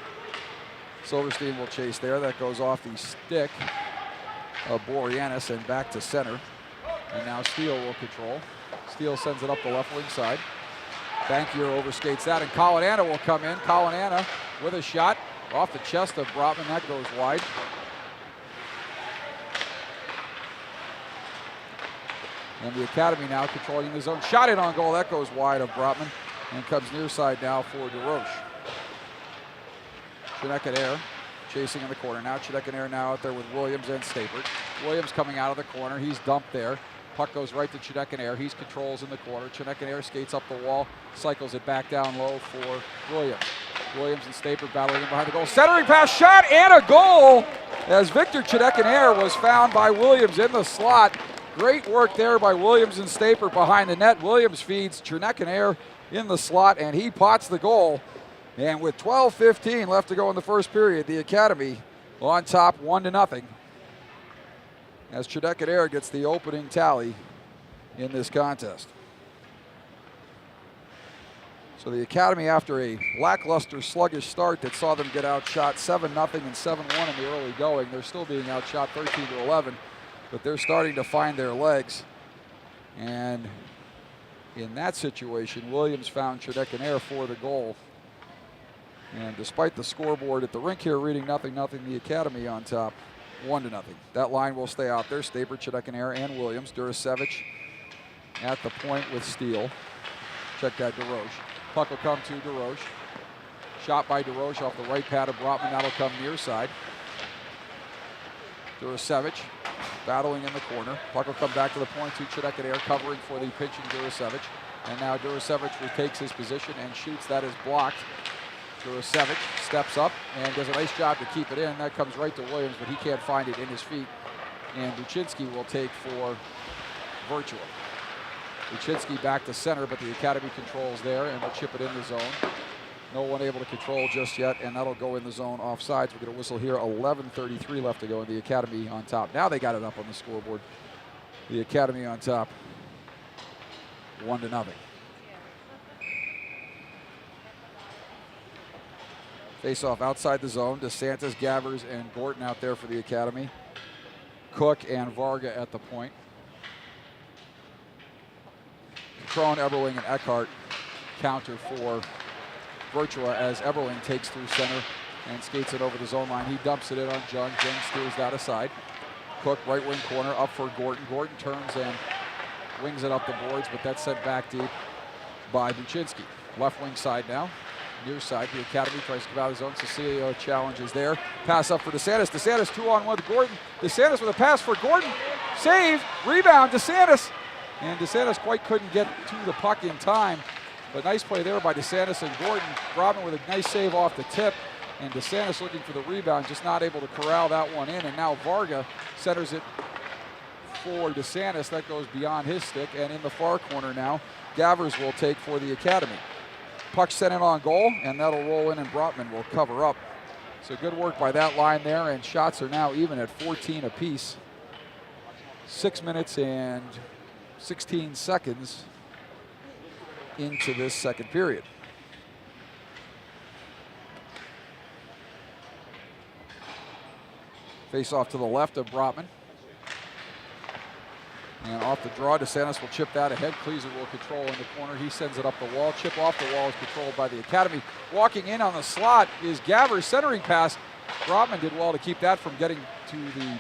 Silverstein will chase there. That goes off the stick of Boreanaz and back to center. And now Steele will control. Steele sends it up the left wing side. Bankier overskates that, and Colin Anna will come in. Colin Anna with a shot off the chest of Brotman. That goes wide. And the Academy now controlling the zone. Shot in on goal. That goes wide of Brotman and comes near side now for DeRoche. Chinekanair chasing in the corner now. Chinekanair now out there with Williams and Stapert. Williams coming out of the corner. He's dumped there. Puck goes right to Chinekanair. He's controls in the corner. Chinekanair skates up the wall, cycles it back down low for Williams. Williams and Stapert battling in behind the goal. Centering pass, shot, and a goal as Victor Chinekanair was found by Williams in the slot. Great work there by Williams and Stapert behind the net. Williams feeds Chinekanair in the slot, and he pots the goal. And with 12:15 left to go in the first period, the Academy on top 1-0. As Chinekanair gets the opening tally in this contest. So the Academy, after a lackluster, sluggish start that saw them get outshot 7-0 and 7-1 in the early going, they're still being outshot 13-11, but they're starting to find their legs. And in that situation, Williams found Chinekanair for the goal. And despite the scoreboard at the rink here reading 0-0, the Academy on top 1-0. That line will stay out there. Stapert, Chinekanair, and Williams. Durasevich at the point with Steele. Check that, DeRoche. Puck will come to DeRoche. Shot by DeRoche off the right pad of Brotman. That'll come near side. Durasevich battling in the corner. Puck will come back to the point to Chedekadair, covering for the pinching Durasevich. And now Durasevich retakes his position and shoots. That is blocked. Durasevich steps up and does a nice job to keep it in. That comes right to Williams, but he can't find it in his feet. And Buczynski will take for Virtua. Buczynski back to center, but the Academy controls there and will chip it in the zone. No one able to control just yet, and that'll go in the zone offsides. We're going to whistle here. 11:33 left to go, and the Academy on top. Now they got it up on the scoreboard. The Academy on top, 1-0. Face off outside the zone. DeSantis, Gavers, and Gorton out there for the Academy. Cook and Varga at the point. Crone, Eberling, and Eckhart counter for Virtua as Eberling takes through center and skates it over the zone line. He dumps it in on Jung. Jung steers that aside. Cook, right wing corner, up for Gorton. Gorton turns and wings it up the boards, but that's sent back deep by Buczynski. Left wing side now. Near side, the Academy tries to come out of the zone. Cecilio challenges there. Pass up for DeSantis. DeSantis 2-on-1 with Gorton. DeSantis with a pass for Gorton. Save, rebound, DeSantis. And DeSantis quite couldn't get to the puck in time. But nice play there by DeSantis and Gorton. Brotman with a nice save off the tip. And DeSantis looking for the rebound, just not able to corral that one in. And now Varga centers it for DeSantis. That goes beyond his stick. And in the far corner now, Gavers will take for the Academy. Puck sent in on goal, and that'll roll in, and Brotman will cover up. So good work by that line there, and shots are now even at 14 apiece. 6 minutes and 16 seconds into this second period. Face off to the left of Brotman. And off the draw, DeSantis will chip that ahead. Kleeser will control in the corner. He sends it up the wall. Chip off the wall is controlled by the Academy. Walking in on the slot is Gavers' centering pass. Brotman did well to keep that from getting to the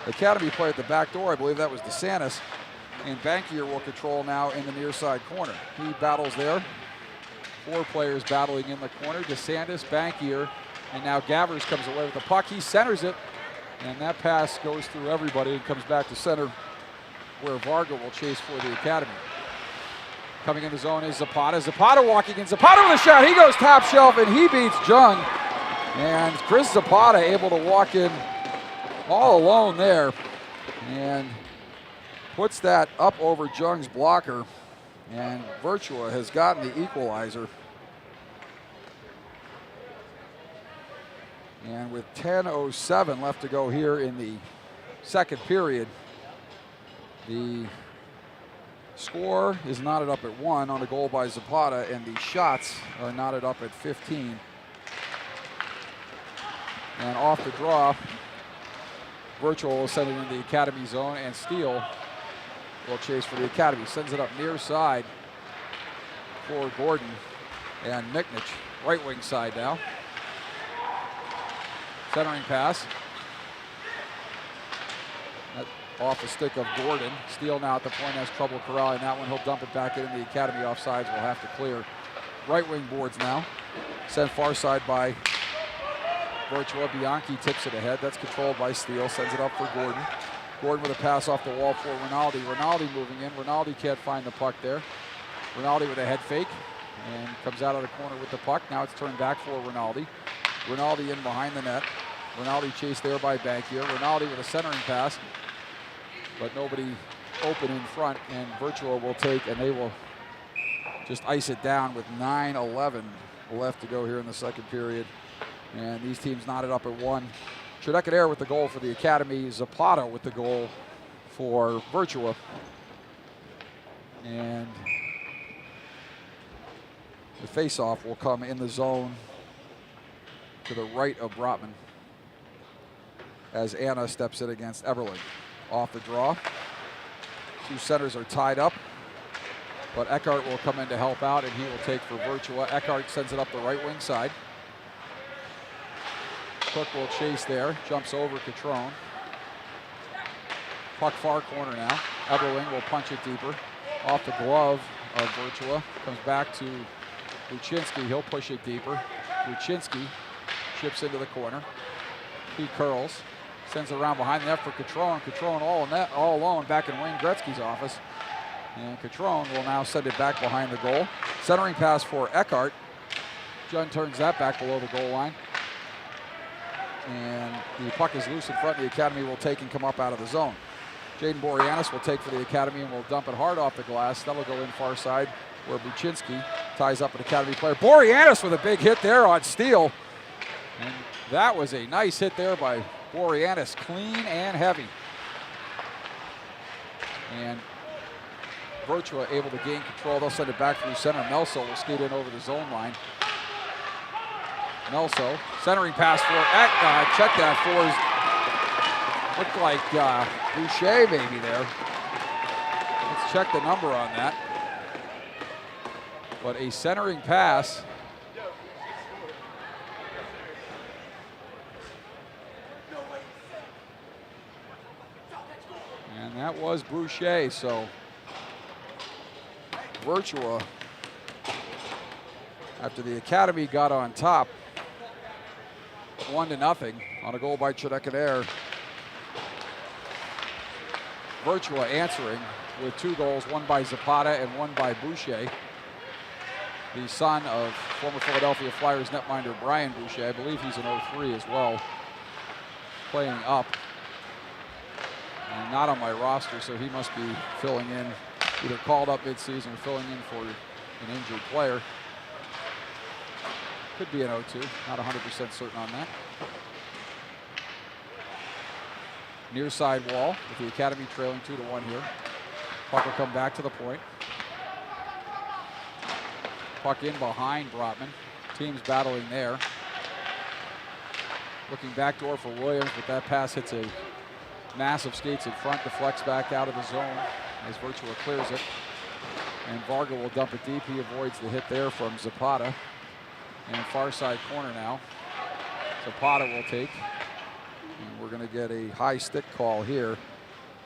Academy player at the back door. I believe that was DeSantis. And Bankier will control now in the near side corner. He battles there. 4 players battling in the corner. DeSantis, Bankier, and now Gavers comes away with the puck. He centers it, and that pass goes through everybody and comes back to center, where Varga will chase for the Academy. Coming in the zone is Zapata. Zapata walking in. Zapata with a shot. He goes top shelf, and he beats Jung. And Chris Zapata able to walk in all alone there and puts that up over Jung's blocker. And Virtua has gotten the equalizer. And with 10:07 left to go here in the second period, the score is knotted up at 1 on a goal by Zapata, and the shots are knotted up at 15. And off the draw, Virtua will send it into the Academy zone, and Steele will chase for the Academy. Sends it up near side for Gordon and Miknich, right wing side now. Centering pass. Off the stick of Gordon. Steele now at the point has trouble corralling that one. He'll dump it back into the Academy offsides. We'll have to clear. Right wing boards now. Sent far side by Virtua. Bianchi tips it ahead. That's controlled by Steele. Sends it up for Gordon. Gordon with a pass off the wall for Rinaldi. Rinaldi moving in. Rinaldi can't find the puck there. Rinaldi with a head fake and comes out of the corner with the puck. Now it's turned back for Rinaldi. Rinaldi in behind the net. Rinaldi chased there by Bankier. Rinaldi with a centering pass, but nobody open in front, and Virtua will take, and they will just ice it down with 9:11 left to go here in the second period. And these teams knotted up at 1. Chedekadair with the goal for the Academy. Zapata with the goal for Virtua. And the face-off will come in the zone to the right of Brotman as Anna steps in against Eberling. Off the draw. 2 centers are tied up, but Eckhart will come in to help out, and he will take for Virtua. Eckhart sends it up the right wing side. Cook will chase there, jumps over Catrone. Puck far corner now. Eberling will punch it deeper. Off the glove of Virtua. Comes back to Buczynski. He'll push it deeper. Buczynski chips into the corner. He curls, sends it around behind the net for Catrone. Catrone all alone back in Wayne Gretzky's office. And Catrone will now send it back behind the goal. Centering pass for Eckhart. Jung turns that back below the goal line. And the puck is loose in front. The Academy will take and come up out of the zone. Jaden Boreanaz will take for the Academy and will dump it hard off the glass. That'll go in far side where Buczynski ties up an Academy player. Boreanaz with a big hit there on Steele. And that was a nice hit there by Boreanaz, clean and heavy. And Virtua able to gain control. They'll send it back through center. Melso will skate in over the zone line. Melso, centering pass for, check that for, looked like Boucher maybe there. Let's check the number on that. But a centering pass. And that was Boucher, so Virtua, after the Academy got on top, 1-0 on a goal by Chinekanair. Virtua answering with 2 goals, one by Zapata and one by Boucher, the son of former Philadelphia Flyers netminder Brian Boucher. I believe he's an 03 as well, playing up. And not on my roster, so he must be filling in, either called up midseason or filling in for an injured player. Could be an 0-2, not 100% certain on that. Near side wall with the Academy trailing 2-1 here. Puck will come back to the point. Puck in behind Brotman. Teams battling there. Looking backdoor for Williams, but that pass hits a massive skates in front, deflects back out of the zone as Virtua clears it. And Varga will dump it deep. He avoids the hit there from Zapata. And far side corner now. Zapata will take. And we're going to get a high stick call here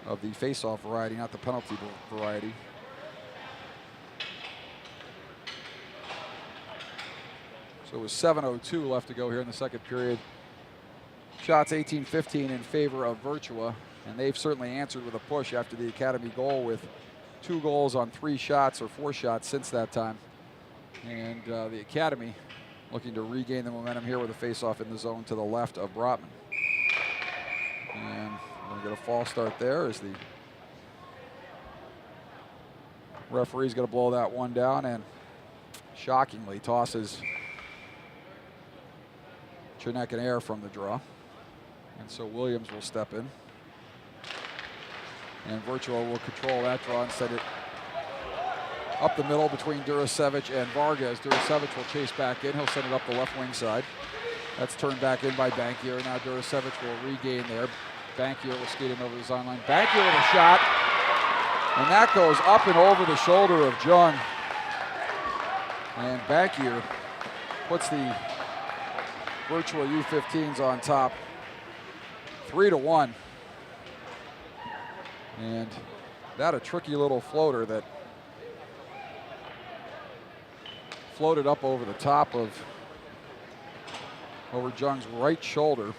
of the face-off variety, not the penalty variety. So it was 7:02 left to go here in the second period. Shots 18-15 in favor of Virtua, and they've certainly answered with a push after the Academy goal with 2 goals on 3 shots or 4 shots since that time. And the Academy looking to regain the momentum here with a face-off in the zone to the left of Brotman. And we're going to get a false start there as the referee's going to blow that one down and shockingly tosses Chinekanair from the draw. And so Williams will step in. And Virtua will control that draw and send it up the middle between Durasevic and Vargas. Durasevic will chase back in. He'll send it up the left wing side. That's turned back in by Bankier. Now Durasevic will regain there. Bankier will skate in over the zone line. Bankier with a shot. And that goes up and over the shoulder of Jung. And Bankier puts the Virtua U15s on top, 3-1. And that a tricky little floater that floated up over the top of over Jung's right shoulder.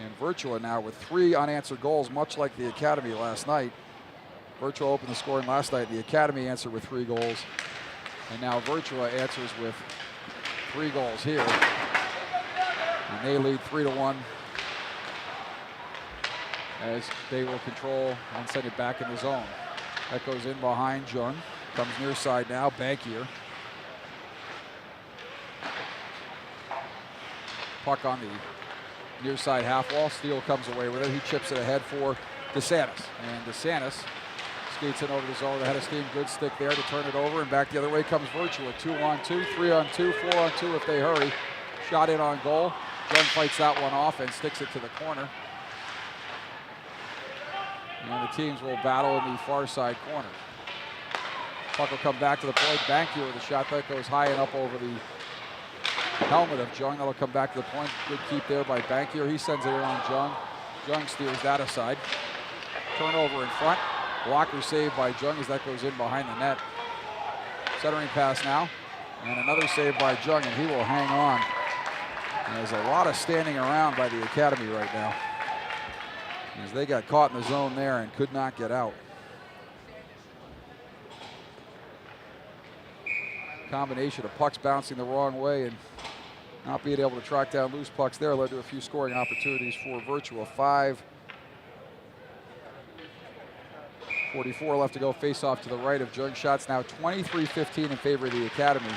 And Virtua now with 3 unanswered goals, much like the Academy last night. Virtua opened the scoring last night. The Academy answered with 3 goals. And now Virtua answers with 3 goals here. And they lead 3-1 as they will control and send it back in the zone. That goes in behind Jung. Comes near side now, Bankier. Puck on the near side half wall. Steele comes away with it. He chips it ahead for DeSantis. And DeSantis skates in over the zone. They had a steam good stick there to turn it over, and back the other way comes Virtua. 2-on-2, 3-on-2, 4-on-2 if they hurry. Shot in on goal. Jung fights that one off and sticks it to the corner. And the teams will battle in the far side corner. Puck will come back to the point. Bankier with a shot that goes high and up over the helmet of Jung. That'll come back to the point. Good keep there by Bankier. He sends it in on Jung. Jung steals that aside. Turnover in front. Blocker saved by Jung as that goes in behind the net. Centering pass now. And another save by Jung, and he will hang on. And there's a lot of standing around by the Academy right now, as they got caught in the zone there and could not get out. Combination of pucks bouncing the wrong way and not being able to track down loose pucks there led to a few scoring opportunities for Virtua. 5:44 left to go. Face off to the right of Jung. Shots now 23-15 in favor of the Academy.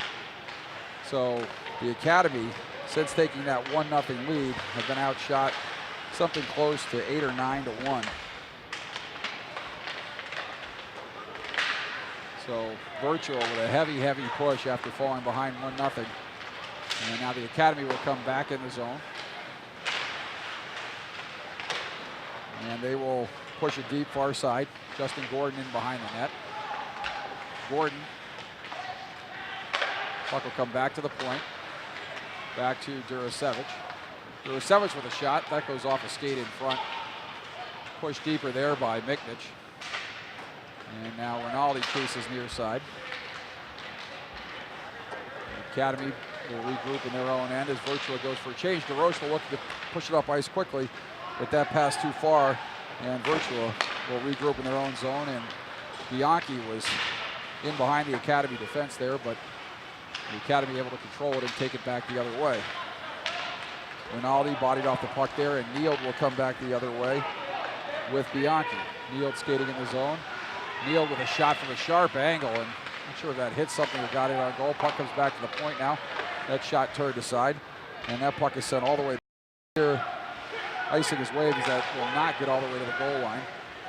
So the Academy, since taking that 1-0 lead, have been outshot something close to 8 or 9 to 1. So Virtua with a heavy, heavy push after falling behind 1-0. And now the Academy will come back in the zone. And they will push it deep far side. Justin Gordon in behind the net. Gordon. Puck will come back to the point. Back to Durasevic. Durasevic with a shot. That goes off a skate in front. Pushed deeper there by Miknich. And now Rinaldi chases near side. The Academy will regroup in their own end as Virtua goes for a change. DeRoche will look to push it up ice quickly, but that pass too far, and Virtua will regroup in their own zone. And Bianchi was in behind the Academy defense there, but the Academy able to control it and take it back the other way. Rinaldi bodied off the puck there, and Neild will come back the other way with Bianchi. Neild skating in the zone. Neild with a shot from a sharp angle, and not sure if that hit something or got it on goal. Puck comes back to the point now. That shot turned aside, and that puck is sent all the way here. Icing his wave as that will not get all the way to the goal line.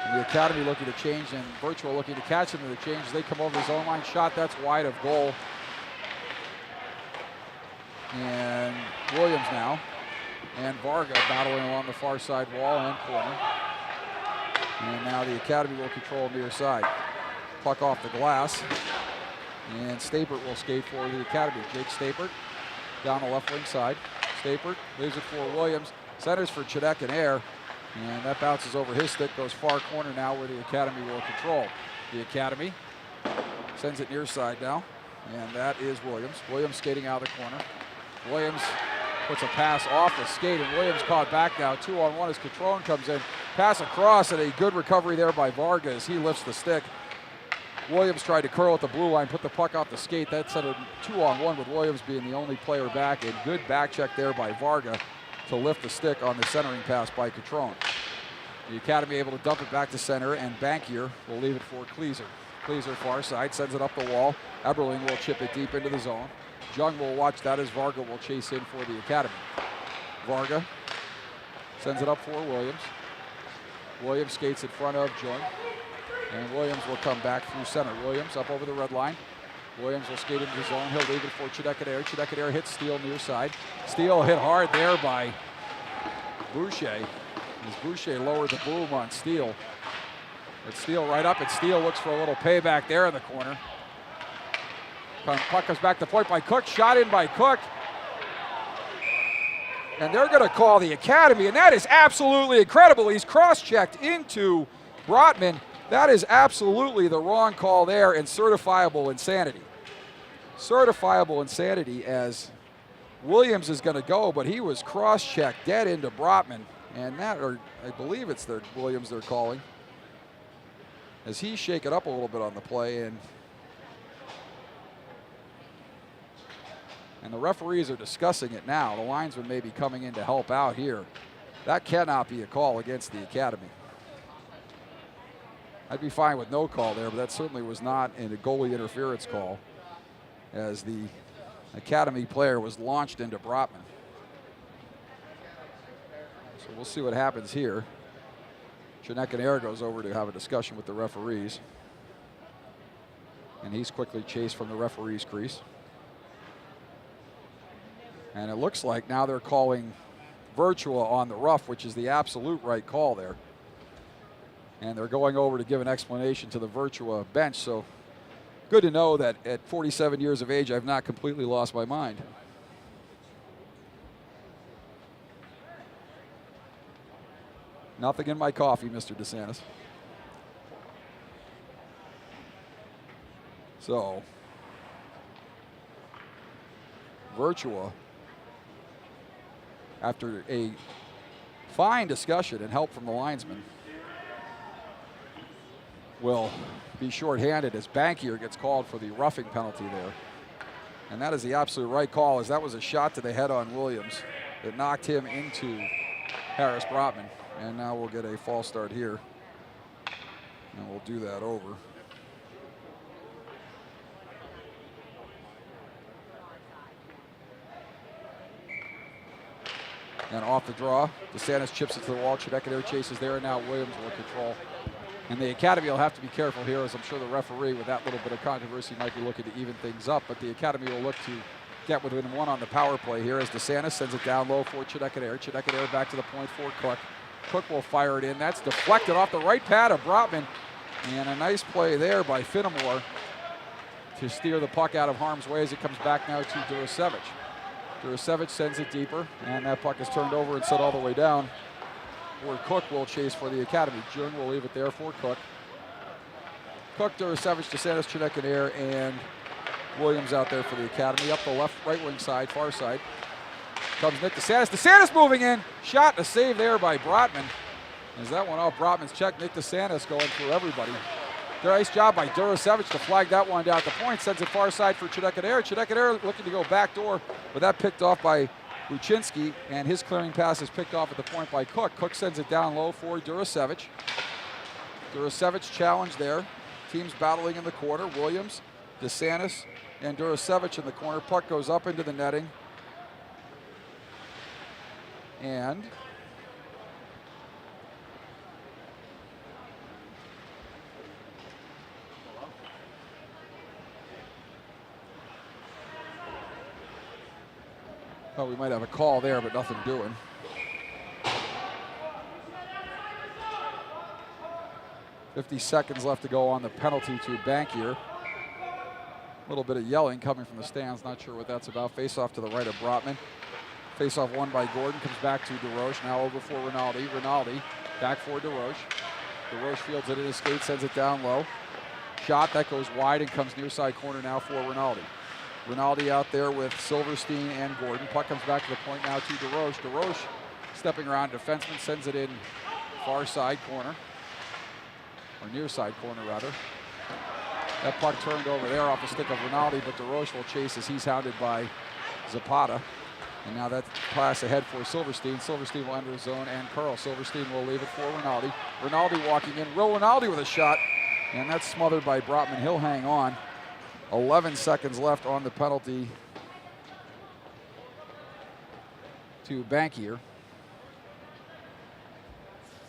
And the Academy looking to change, and Virtua looking to catch him in the change as they come over the zone line. Shot that's wide of goal. And Williams now, and Varga battling along the far side wall and corner. And now the Academy will control near side. Puck off the glass. And Stapert will skate for the Academy. Jake Stapert down the left wing side. Stapert leaves it for Williams. Centers for Chidek and Air. And that bounces over his stick. Goes far corner now where the Academy will control. The Academy sends it near side now. And that is Williams. Williams skating out of the corner. Williams puts a pass off the skate, and Williams caught back now. 2-on-1 as Catrone comes in. Pass across, and a good recovery there by Varga as he lifts the stick. Williams tried to curl at the blue line, put the puck off the skate. That set a 2-on-1 with Williams being the only player back, and good back check there by Varga to lift the stick on the centering pass by Catrone. The Academy able to dump it back to center, and Bankier will leave it for Kleeser. Kleeser far side, sends it up the wall. Eberling will chip it deep into the zone. Jung will watch that as Varga will chase in for the Academy. Varga sends it up for Williams. Williams skates in front of Jung. And Williams will come back through center. Williams up over the red line. Williams will skate into the zone. He'll leave it for Chidek-Adair. Chidek-Adair hits Steele near side. Steele hit hard there by Boucher. As Boucher lowered the boom on Steele. But Steele right up, and Steele looks for a little payback there in the corner. Puck comes back to point by Cook. Shot in by Cook. And they're going to call the Academy, and that is absolutely incredible. He's cross-checked into Brotman. That is absolutely the wrong call there, and certifiable insanity. Certifiable insanity as Williams is going to go, but he was cross-checked dead into Brotman. And that, or I believe it's their Williams they're calling, as he's shaken up a little bit on the play, and the referees are discussing it now. The linesman may be coming in to help out here. That cannot be a call against the Academy. I'd be fine with no call there, but that certainly was not a goalie interference call, as the Academy player was launched into Brotman. So we'll see what happens here. Chidek-Adair goes over to have a discussion with the referees, and he's quickly chased from the referee's crease. And it looks like now they're calling Virtua on the rough, which is the absolute right call there. And they're going over to give an explanation to the Virtua bench. So good to know that at 47 years of age, I've not completely lost my mind. Nothing in my coffee, Mr. DeSantis. So Virtua, after a fine discussion and help from the linesman, will be shorthanded as Bankier gets called for the roughing penalty there. And that is the absolute right call, as that was a shot to the head on Williams that knocked him into Harris Brotman. And now we'll get a false start here, and we'll do that over. And off the draw, DeSantis chips it to the wall. Chidekadere chases there, and now Williams will control. And the Academy will have to be careful here, as I'm sure the referee, with that little bit of controversy, might be looking to even things up. But the Academy will look to get within one on the power play here, as DeSantis sends it down low for Chidekadere. Chidekadere back to the point for Cook. Cook will fire it in. That's deflected off the right pad of Brotman. And a nice play there by Finnemore to steer the puck out of harm's way as it comes back now to Durasevic. Durasevic sends it deeper, and that puck is turned over and set all the way down, where Cook will chase for the Academy. Jung will leave it there for Cook. Cook, Durasevic, DeSantis, Chidekadere, and Williams out there for the Academy. Up the left, right wing side, far side, comes Nick DeSantis. DeSantis moving in. Shot and a save there by Brotman. As that one off Brotman's check, Nick DeSantis going through everybody. Nice job by Durasevic to flag that one down at the point. Sends it far side for Chidekadere. Chidekadere looking to go backdoor, but that picked off by Buczynski, and his clearing pass is picked off at the point by Cook. Cook sends it down low for Durasevic. Durasevic challenge there. Teams battling in the corner. Williams, DeSantis, and Durasevic in the corner. Puck goes up into the netting. And oh, we might have a call there, but nothing doing. .50 seconds left to go on the penalty to Bankier. A little bit of yelling coming from the stands. Not sure what that's about. Face-off to the right of Brotman. Face-off won by Gordon. Comes back to DeRoche. Now over for Rinaldi. Rinaldi back for DeRoche. DeRoche fields it in his skate, sends it down low. Shot that goes wide and comes near side corner now for Rinaldi. Rinaldi out there with Silverstein and Gordon. Puck comes back to the point now to DeRoche. DeRoche stepping around defenseman, sends it in far side corner, or near side corner rather. That puck turned over there off the stick of Rinaldi, but DeRoche will chase as he's hounded by Zapata. And now that pass ahead for Silverstein. Silverstein will enter the zone, and Carl Silverstein will leave it for Rinaldi. Rinaldi walking in. Rinaldi with a shot, and that's smothered by Brotman. He'll hang on. 11 seconds left on the penalty to Bankier.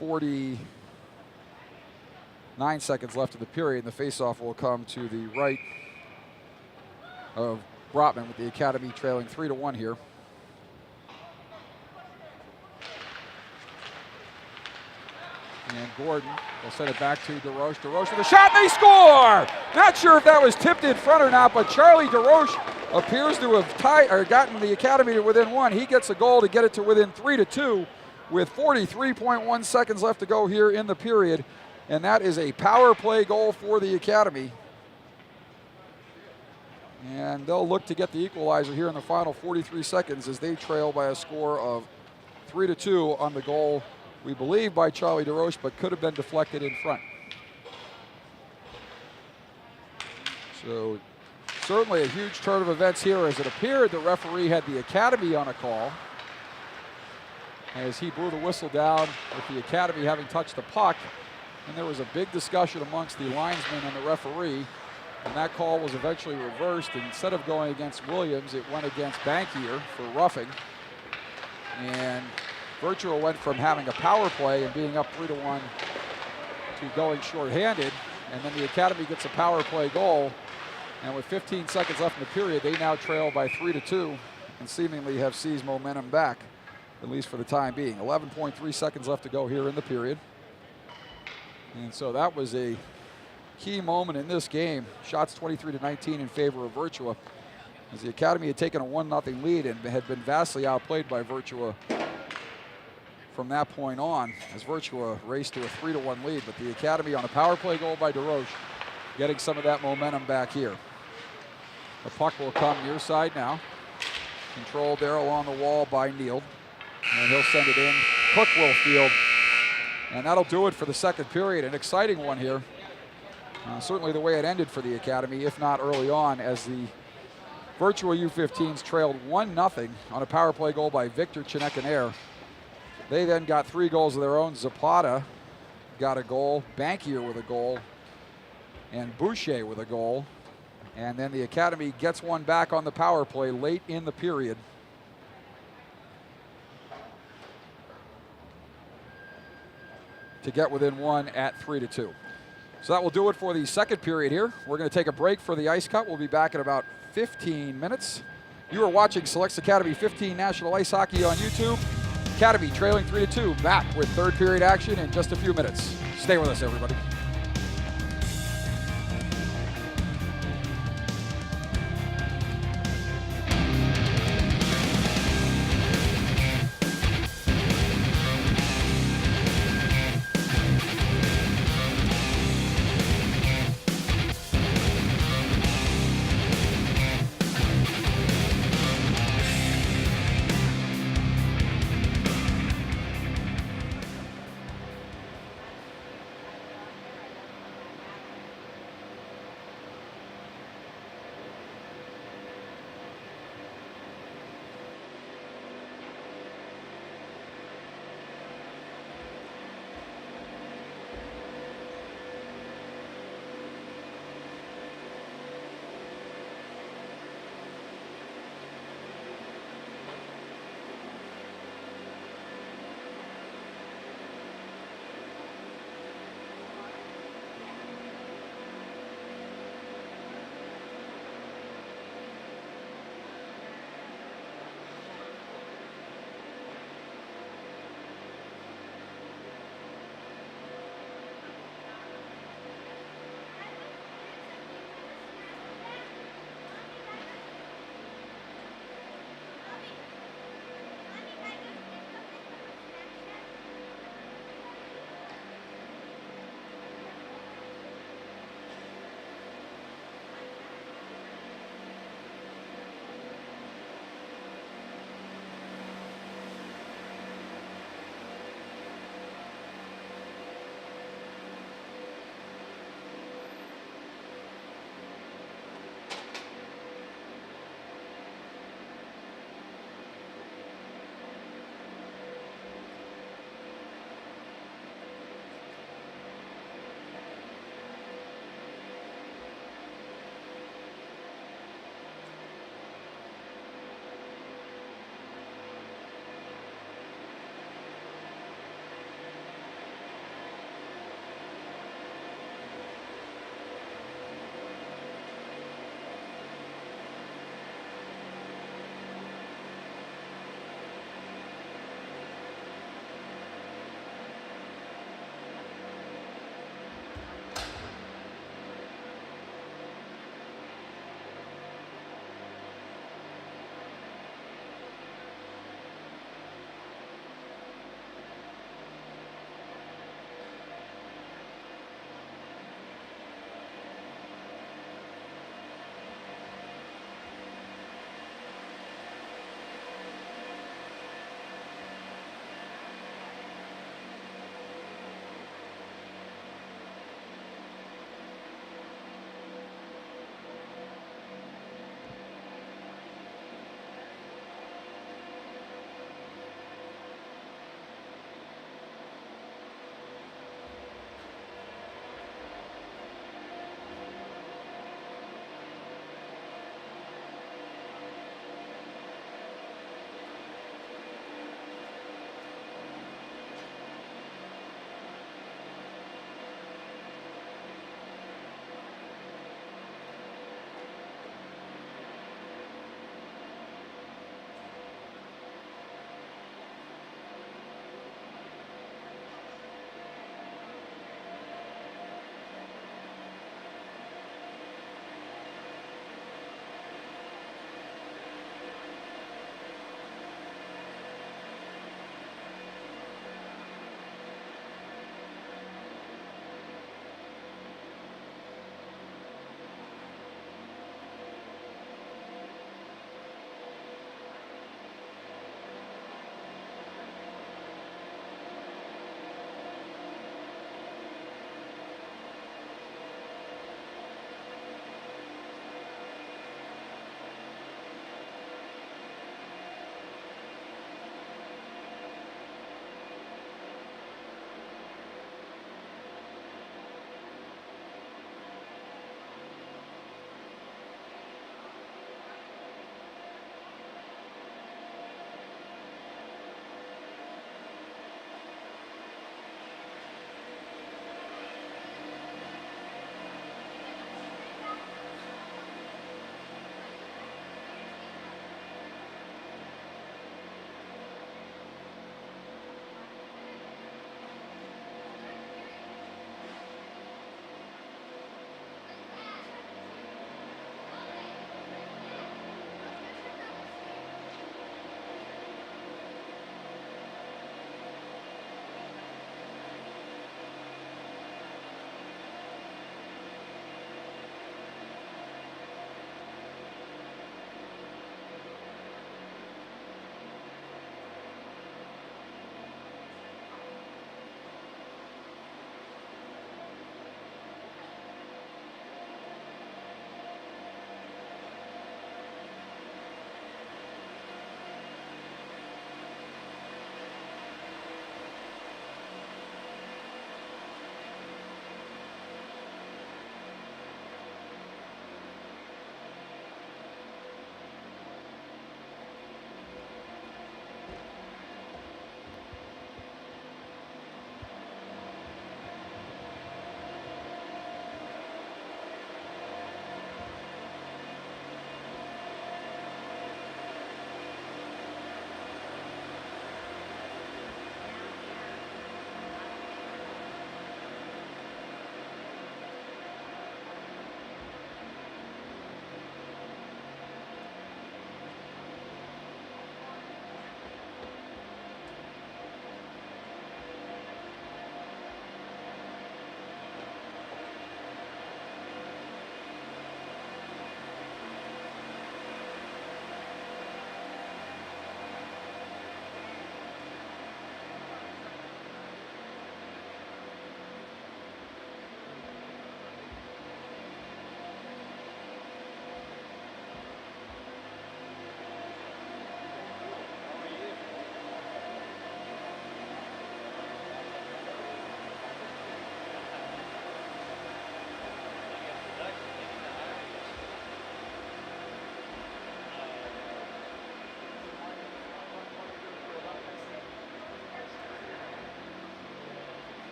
49 seconds left of the period, and the faceoff will come to the right of Brotman, with the Academy trailing 3-1 here. And Gordon will send it back to DeRoche. DeRoche with a shot, and they score! Not sure if that was tipped in front or not, but Charlie DeRoche appears to have tied or gotten the Academy to within one. He gets a goal to get it to within 3-2 with 43.1 seconds left to go here in the period. And that is a power play goal for the Academy. And they'll look to get the equalizer here in the final 43 seconds as they trail by a score of 3-2 on the goal, we believe, by Charlie DeRoche, but could have been deflected in front. So certainly a huge turn of events here, as it appeared the referee had the Academy on a call as he blew the whistle down with the Academy having touched the puck. And there was a big discussion amongst the linesman and the referee, and that call was eventually reversed. Instead of going against Williams, it went against Bankier for roughing. And Virtua went from having a power play and being up 3-1 to going shorthanded, and then the Academy gets a power play goal, and with 15 seconds left in the period, they now trail by 3-2 and seemingly have seized momentum back, at least for the time being. 11.3 seconds left to go here in the period. And so that was a key moment in this game. Shots 23-19 in favor of Virtua, as the Academy had taken a 1-0 lead and had been vastly outplayed by Virtua from that point on, as Virtua raced to a 3-1 lead. But the Academy on a power play goal by DeRoche getting some of that momentum back here. The puck will come near side now. Controlled there along the wall by Neal. And he'll send it in. Cook will field. And that'll do it for the second period. An exciting one here. Certainly the way it ended for the Academy, if not early on, as the Virtua U15s trailed 1-0 on a power play goal by Victor Chinekanair. They then got 3 goals of their own. Zapata got a goal, Bankier with a goal, and Boucher with a goal. And then the Academy gets one back on the power play late in the period. To get within 1 at 3-2. So that will do it for the second period here. We're going to take a break for the ice cut. We'll be back in about 15 minutes. You are watching Selects Academy 15 National Ice Hockey on YouTube. Academy trailing 3-2. Back with third period action in just a few minutes. Stay with us, everybody.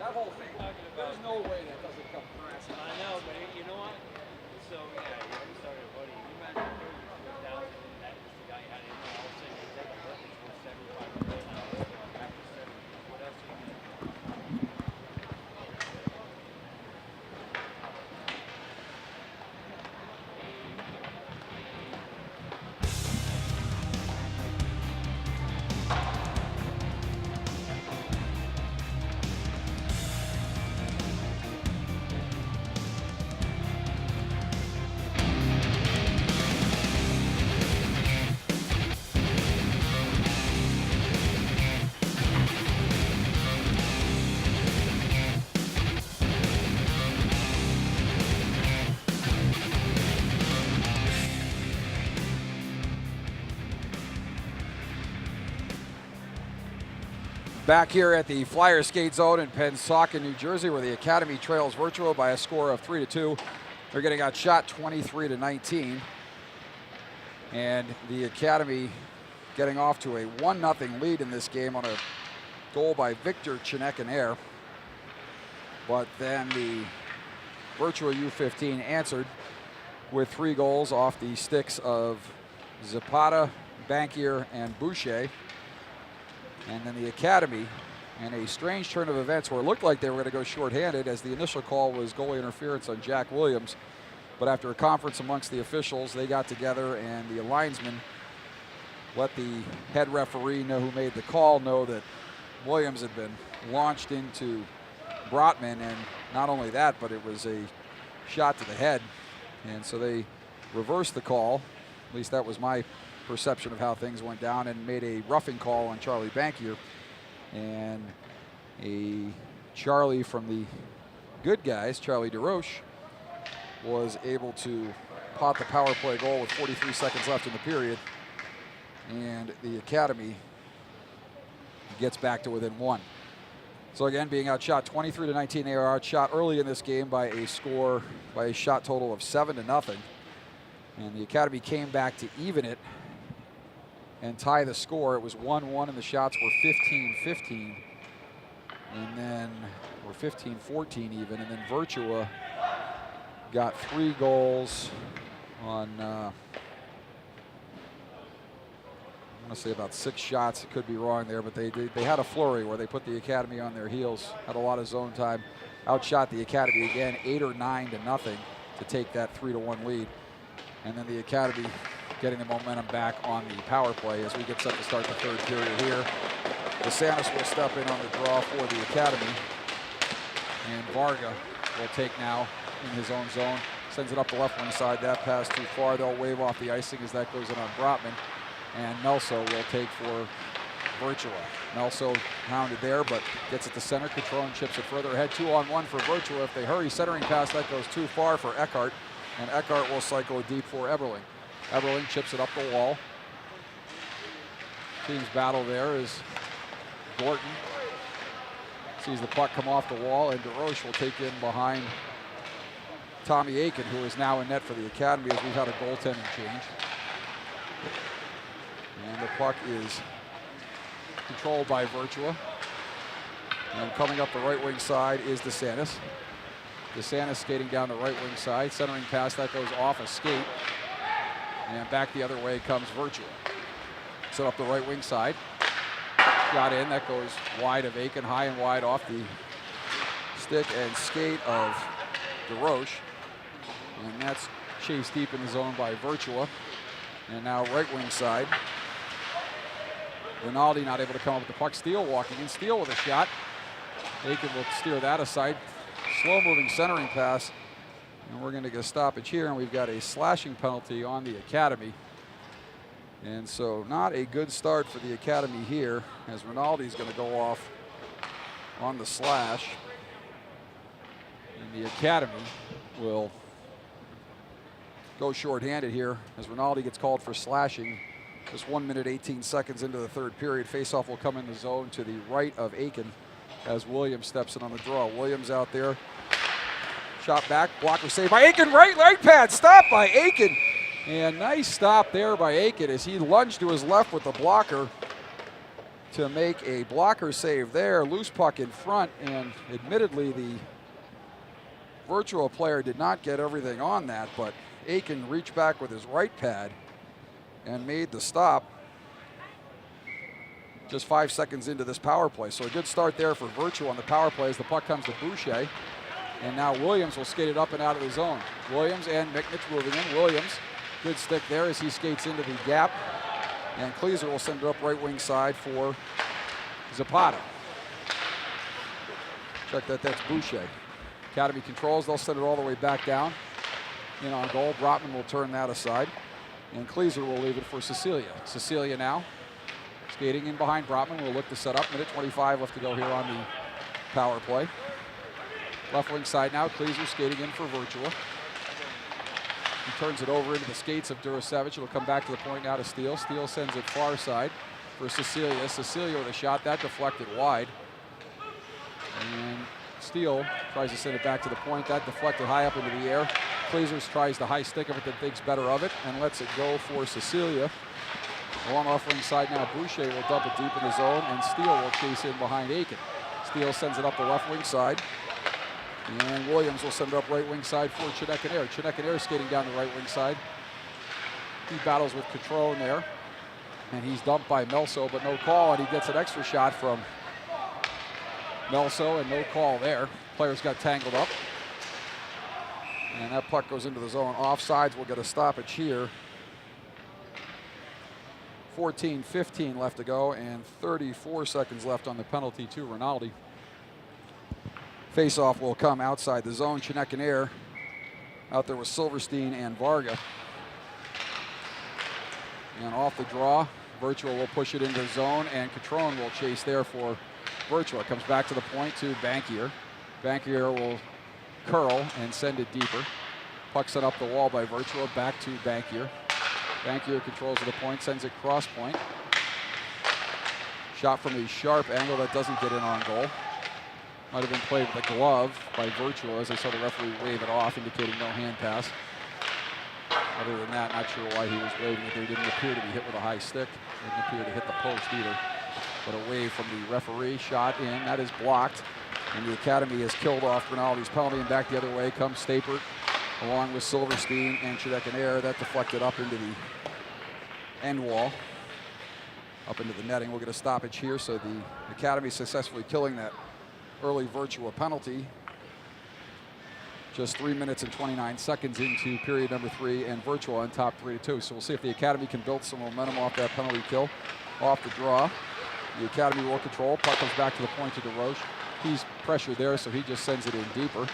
That whole thing. There's no way that doesn't come crashing. I know, but you know what? So yeah, you started buddy. You imagine 34,000. That was the guy you had in there. All of a sudden, you take a look, it's worth 75 million now. After 70, what else do you need? Back here at the Flyer Skate Zone in Pennsauken, New Jersey, where the Academy trails Virtua by a score of 3-2. They're getting outshot 23-19. And the Academy getting off to a 1-0 lead in this game on a goal by Victor Chinekaner. But then the Virtua U15 answered with 3 goals off the sticks of Zapata, Bankier, and Boucher. And then the Academy, in a strange turn of events where it looked like they were going to go shorthanded, as the initial call was goalie interference on Jack Williams. But after a conference amongst the officials, they got together and the linesman let the head referee know who made the call know that Williams had been launched into Brotman, and not only that, but it was a shot to the head. And so they reversed the call, at least that was my perception of how things went down, and made a roughing call on Charlie Bankier. And a Charlie from the good guys, Charlie DeRoche, was able to pot the power play goal with 43 seconds left in the period. And the Academy gets back to within 1. So again, being outshot 23-19, they are outshot early in this game by a score, by a shot total of 7-0. And the Academy came back to even it and tie the score. It was 1-1, and the shots were 15-15, and then, or 15-14 even, and then Virtua got 3 goals on, I want to say about 6 shots. It could be wrong there, but they had a flurry where they put the Academy on their heels, had a lot of zone time, outshot the Academy again, 8 or 9-0 to take that 3-1 lead, and then the Academy getting the momentum back on the power play as we get set to start the 3rd period here. DeSantis will step in on the draw for the Academy, and Varga will take now in his own zone, sends it up the left wing side. That pass too far. They'll wave off the icing as that goes in on Brotman, and Melso will take for Virtua. Melso hounded there, but gets it to center. Catrone chips it further ahead. 2-on-1 for Virtua. If they hurry, centering pass, that goes too far for Eckhart, and Eckhart will cycle it deep for Eberling. Eberling chips it up the wall. Team's battle there is Gorton sees the puck come off the wall, and DeRoche will take in behind Tommy Aiken, who is now in net for the Academy as we've had a goaltending change. And the puck is controlled by Virtua. And coming up the right wing side is DeSantis. DeSantis skating down the right wing side, centering pass that goes off a skate. And back the other way comes Virtua. Set up the right wing side. Shot in, that goes wide of Aiken, high and wide off the stick and skate of DeRoche. And that's chased deep in the zone by Virtua. And now right wing side. Rinaldi not able to come up with the puck. Steele walking in, Steele with a shot. Aiken will steer that aside. Slow moving centering pass. And we're going to get a stoppage here, and we've got a slashing penalty on the Academy. And so not a good start for the Academy here, as Rinaldi's going to go off on the slash. And the Academy will go shorthanded here as Rinaldi gets called for slashing. Just 1 minute, 18 seconds into the 3rd period. Faceoff will come in the zone to the right of Aiken as Williams steps in on the draw. Williams out there. Shot back, blocker saved by Aiken, right pad, stop by Aiken. And nice stop there by Aiken as he lunged to his left with the blocker to make a blocker save there. Loose puck in front, and admittedly the Virtua player did not get everything on that, but Aiken reached back with his right pad and made the stop just 5 seconds into this power play. So a good start there for Virtua on the power play as the puck comes to Boucher. And now Williams will skate it up and out of the zone. Williams and Micknich moving in. Williams, good stick there as he skates into the gap. And Kleeser will send it up right wing side for Zapata. Check that, that's Boucher. Academy controls, they'll send it all the way back down. In on goal, Brotman will turn that aside. And Kleeser will leave it for Cecilia. Cecilia now skating in behind Brotman, will look to set up. Minute 25 left to go here on the power play. Left wing side now, Kleeser skating in for Virtua. He turns it over into the skates of Durasevich. It'll come back to the point now to Steele. Steele sends it far side for Cecilia. Cecilia with a shot, that deflected wide. And Steele tries to send it back to the point. That deflected high up into the air. Kleeser tries the high stick of it, then thinks better of it and lets it go for Cecilia. Along off wing side now, Boucher will dump it deep in the zone, and Steele will chase in behind Aiken. Steele sends it up the left wing side. And Williams will send it up right wing side for Chinekanair. Chinekanair skating down the right wing side. He battles with Catrone there. And he's dumped by Melso, but no call, and he gets an extra shot from Melso, and no call there. Players got tangled up. And that puck goes into the zone. Offsides will get a stoppage here. 14-15 left to go, and 34 seconds left on the penalty to Rinaldi. Faceoff will come outside the zone. Chinekanair out there with Silverstein and Varga. And off the draw, Virtua will push it into the zone, and Catrone will chase there for Virtua. Comes back to the point to Bankier. Bankier will curl and send it deeper. Puck sent up the wall by Virtua, back to Bankier. Bankier controls the point, sends it cross point. Shot from a sharp angle that doesn't get in on goal. Might have been played with a glove by Virtua as I saw the referee wave it off, indicating no hand pass. Other than that, not sure why he was waving it. They didn't appear to be hit with a high stick. Didn't appear to hit the post either. But a wave from the referee, shot in, that is blocked. And the Academy has killed off Rinaldi's penalty, and back the other way comes Stapert along with Silverstein and Chinekanair. That deflected up into the end wall, up into the netting. We'll get a stoppage here, so the Academy successfully killing that early Virtua penalty. Just 3 minutes and 29 seconds into period number 3, and Virtua on top 3-2. So we'll see if the Academy can build some momentum off that penalty kill. Off the draw, the Academy will control. Puck comes back to the point to DeRoche. He's pressured there, so he just sends it in deeper.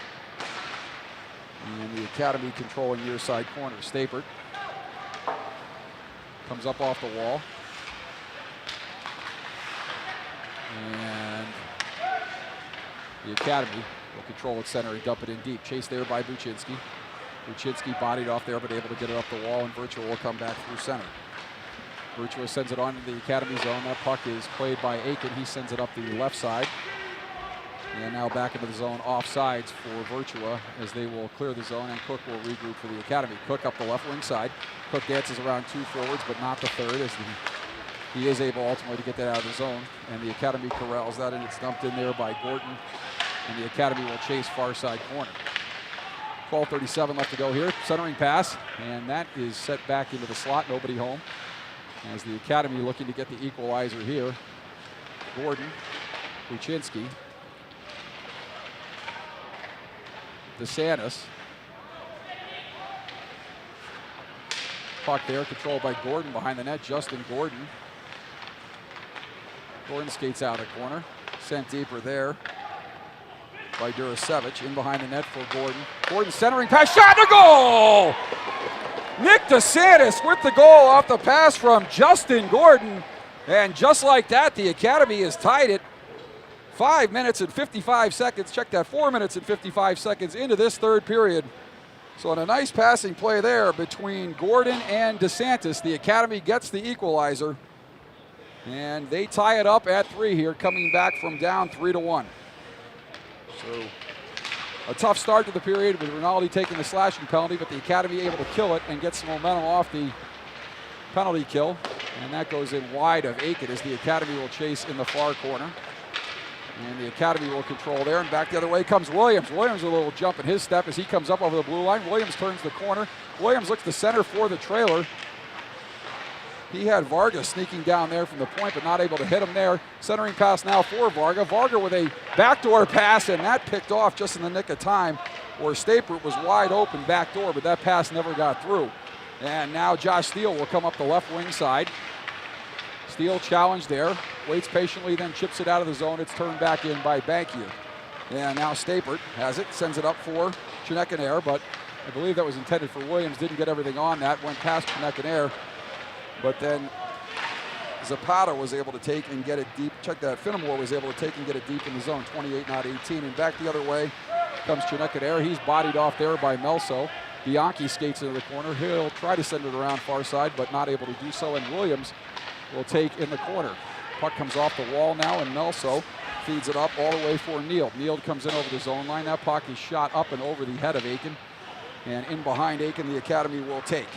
And the Academy controlling near side corner. Stapert comes up off the wall. And the Academy will control its center and dump it in deep. Chased there by Buczynski. Buczynski bodied off there, but able to get it up the wall, and Virtua will come back through center. Virtua sends it on to the Academy zone. That puck is played by Aiken. He sends it up the left side. And now back into the zone, offsides for Virtua as they will clear the zone, and Cook will regroup for the Academy. Cook up the left wing side. Cook dances around 2 forwards, but not the third, as he is able ultimately to get that out of the zone. And the Academy corrals that, and it's dumped in there by Gordon. And the Academy will chase far side corner. 12:37 left to go here. Centering pass, and that is set back into the slot. Nobody home. As the Academy looking to get the equalizer here. Gordon, Buczynski, DeSantis. Puck there, controlled by Gordon behind the net. Justin Gordon. Gordon skates out of the corner. Sent deeper there by Durasevich. In behind the net for Gordon. Gordon centering pass, shot to goal! Nick DeSantis with the goal off the pass from Justin Gordon. And just like that, the Academy has tied it. 5 minutes and 55 seconds. Check that, 4 minutes and 55 seconds into this third period. So on a nice passing play there between Gordon and DeSantis, the Academy gets the equalizer. And they tie it up at 3 here, coming back from down 3-1. So a tough start to the period with Rinaldi taking the slashing penalty, but the Academy able to kill it and get some momentum off the penalty kill. And that goes in wide of Aiken as the Academy will chase in the far corner. And the Academy will control there, and back the other way comes Williams. Williams a little jump in his step as he comes up over the blue line. Williams turns the corner. Williams looks to center for the trailer. He had Varga sneaking down there from the point, but not able to hit him there. Centering pass now for Varga. Varga with a backdoor pass, and that picked off just in the nick of time, where Stapert was wide open backdoor, but that pass never got through. And now Josh Steele will come up the left wing side. Steele challenged there, waits patiently, then chips it out of the zone. It's turned back in by Bankier. And now Stapert has it, sends it up for Chinekanair, but I believe that was intended for Williams. Didn't get everything on that, went past Chinekanair. But then Zapata was able to take and get it deep. Check that, Finnemore was able to take and get it deep in the zone, 28, not 18. And back the other way comes Chinekanair. He's bodied off there by Melso. Bianchi skates into the corner. He'll try to send it around far side, but not able to do so. And Williams will take in the corner. Puck comes off the wall now, and Melso feeds it up all the way for Neal. Neal comes in over the zone line. That puck is shot up and over the head of Aiken. And in behind Aiken, the Academy will take.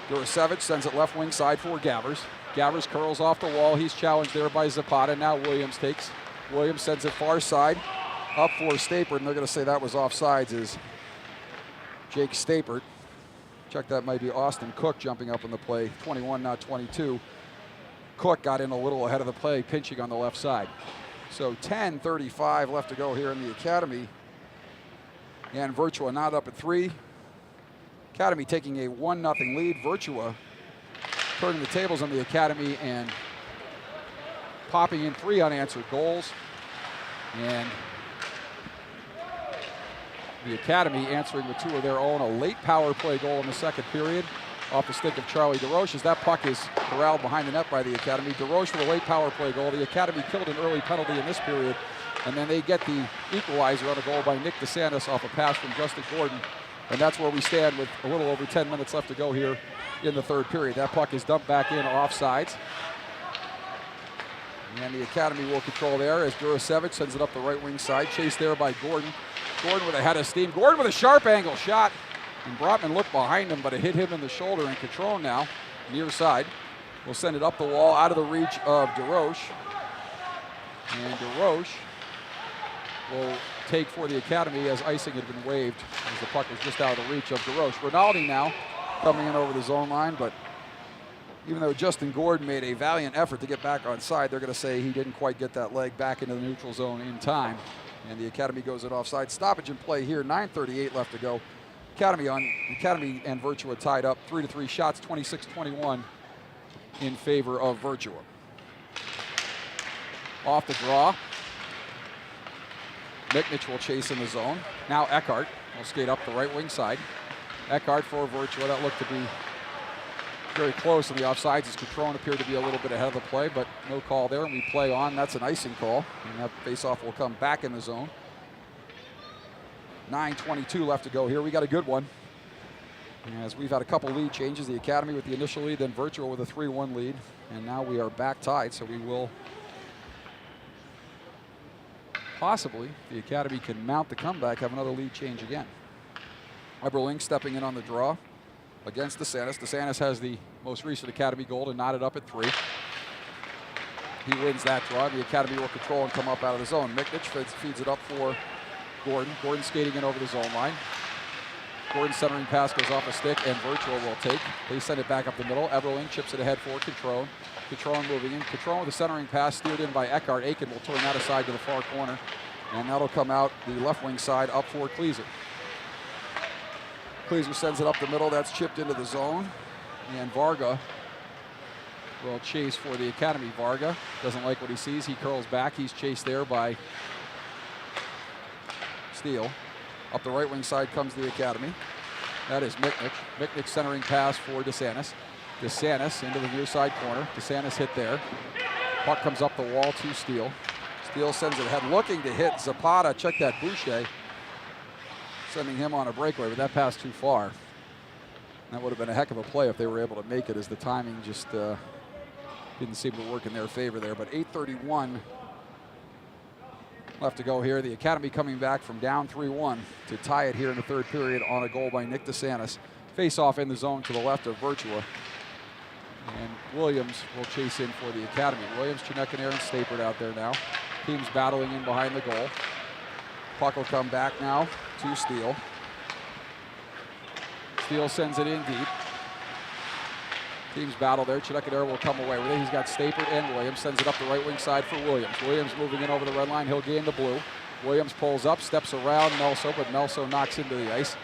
Durasevich sends it left wing side for Gavers. Gavers curls off the wall. He's challenged there by Zapata. Now Williams takes. Williams sends it far side up for Stapert, and they're going to say that was offsides is Jake Stapert. Check, that might be Austin Cook jumping up in the play. 21, not 22. Cook got in a little ahead of the play, pinching on the left side. So 10:35 left to go here in the Academy. And Virtua not up at 3. Academy taking a 1-0 lead. Virtua turning the tables on the Academy and popping in 3 unanswered goals. And the Academy answering with 2 of their own. A late power play goal in the second period off the stick of Charlie DeRoche as that puck is corralled behind the net by the Academy. DeRoche with a late power play goal. The Academy killed an early penalty in this period, and then they get the equalizer on a goal by Nick DeSantis off a pass from Justin Gordon. And that's where we stand with a little over 10 minutes left to go here in the third period. That puck is dumped back in offsides. And the Academy will control there as Durasevich sends it up the right wing side. Chased there by Gordon. Gordon with a head of steam. Gordon with a sharp angle shot. And Brotman looked behind him, but it hit him in the shoulder. And Catrone now, near side, will send it up the wall out of the reach of DeRoche. And DeRoche will take for the Academy as icing had been waived as the puck was just out of the reach of DeRoche. Rinaldi now coming in over the zone line, but even though Justin Gordon made a valiant effort to get back on side, they're going to say he didn't quite get that leg back into the neutral zone in time. And the Academy goes it offside. Stoppage in play here, 9:38 left to go. Academy and Virtua tied up 3-3 shots, 26-21 in favor of Virtua. Off the draw. Miknich will chase in the zone. Now Eckhart will skate up the right wing side. Eckhart for Virtua. That looked to be very close on the offsides as Catrone appeared to be a little bit ahead of the play, but no call there, and we play on. That's an icing call, and that faceoff will come back in the zone. 9:22 left to go here. We got a good one, as we've had a couple lead changes. The Academy with the initial lead, then Virtua with a 3-1 lead, and now we are back tied, so we will possibly, if the Academy can mount the comeback, have another lead change again. Eberling stepping in on the draw against DeSantis. DeSantis has the most recent Academy goal to knot it up at 3. He wins that draw. The Academy will control and come up out of the zone. Miknich feeds it up for Gordon. Gordon skating in over the zone line. Gordon's centering pass goes off a stick, and Virtua will take. They send it back up the middle. Eberling chips it ahead for Catrone. Catrone moving in. Catrone with a centering pass steered in by Eckhart. Aiken will turn that aside to the far corner, and that'll come out the left wing side up for Kleeser. Kleeser sends it up the middle. That's chipped into the zone, and Varga will chase for the Academy. Varga doesn't like what he sees. He curls back. He's chased there by Steele. Up the right wing side comes the Academy. That is Miknich. Miknich centering pass for DeSantis. DeSantis into the near side corner. DeSantis hit there. Puck comes up the wall to Steele. Steele sends it ahead, looking to hit Zapata. Check that, Boucher. Sending him on a breakaway, but that passed too far. That would have been a heck of a play if they were able to make it, as the timing just didn't seem to work in their favor there. But 8:31 left to go here. The Academy coming back from down 3-1 to tie it here in the third period on a goal by Nick DeSantis. Face off in the zone to the left of Virtua. And Williams will chase in for the Academy. Williams, Chinekanair, and Stapert out there now. Teams battling in behind the goal. Puck will come back now to Steele. Steele sends it in deep. Teams battle there. Chinekanair will come away with it. He's got Stapert and Williams. Sends it up the right wing side for Williams. Williams moving in over the red line. He'll gain the blue. Williams pulls up, steps around Melso, but Melso knocks into the ice.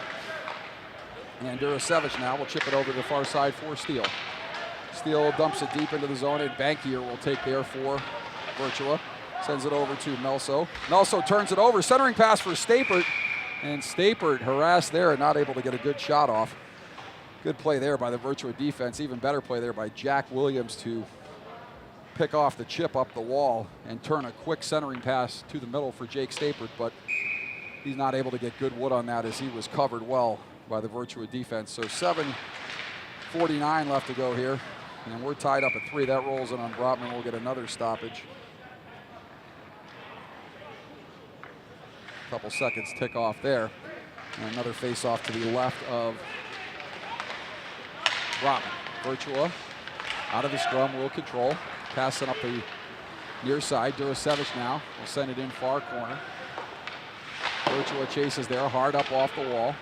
And Durasevich now will chip it over to the far side for Steele. Steele dumps it deep into the zone, and Bankier will take there for Virtua. Sends it over to Melso. Melso turns it over. Centering pass for Stapert. And Stapert harassed there and not able to get a good shot off. Good play there by the Virtua defense. Even better play there by Jack Williams to pick off the chip up the wall and turn a quick centering pass to the middle for Jake Stapert. But he's not able to get good wood on that as he was covered well by the Virtua defense. So 7:49 left to go here. And we're tied up at 3. That rolls in on Brotman. We'll get another stoppage. A couple seconds tick off there. And another face-off to the left of Brotman. Virtua out of the scrum, will control. Passing up the near side. Durasevich now will send it in far corner. Virtua chases there, hard up off the wall.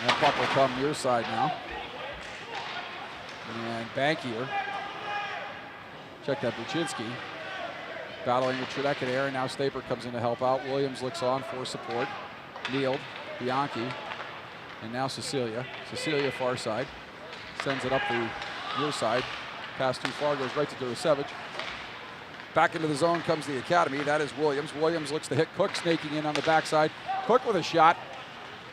And the puck will come near side now. And Bankier. Check that, Buczynski. Battling with Chinekanair, and now Stapert comes in to help out. Williams looks on for support. Kneeled, Bianchi, and now Cecilia. Cecilia far side. Sends it up the near side. Pass too far, goes right to Durasevich. Back into the zone comes the Academy. That is Williams. Williams looks to hit Cook, snaking in on the backside. Cook with a shot.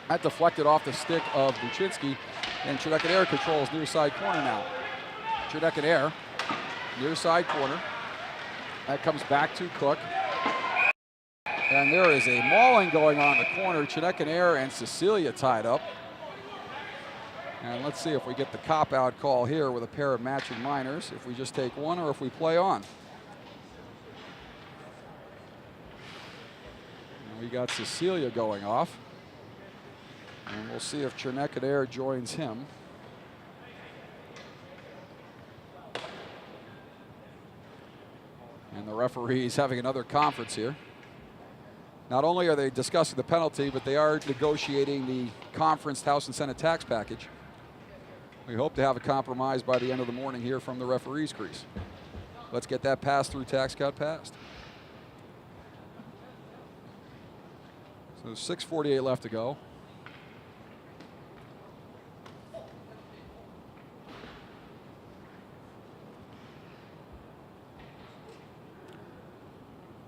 That deflected off the stick of Buczynski, and Chinekanair controls near side corner now. Chinekanair, near side corner. That comes back to Cook. And there is a mauling going on in the corner. Chinekanair and Cecilia tied up. And let's see if we get the cop-out call here with a pair of matching minors, if we just take one or if we play on. And we got Cecilia going off. And we'll see if Chinekanair joins him. And the referee's having another conference here. Not only are they discussing the penalty, but they are negotiating the conference House and Senate tax package. We hope to have a compromise by the end of the morning here from the referee's crease. Let's get that pass-through tax cut passed. So 6:48 left to go.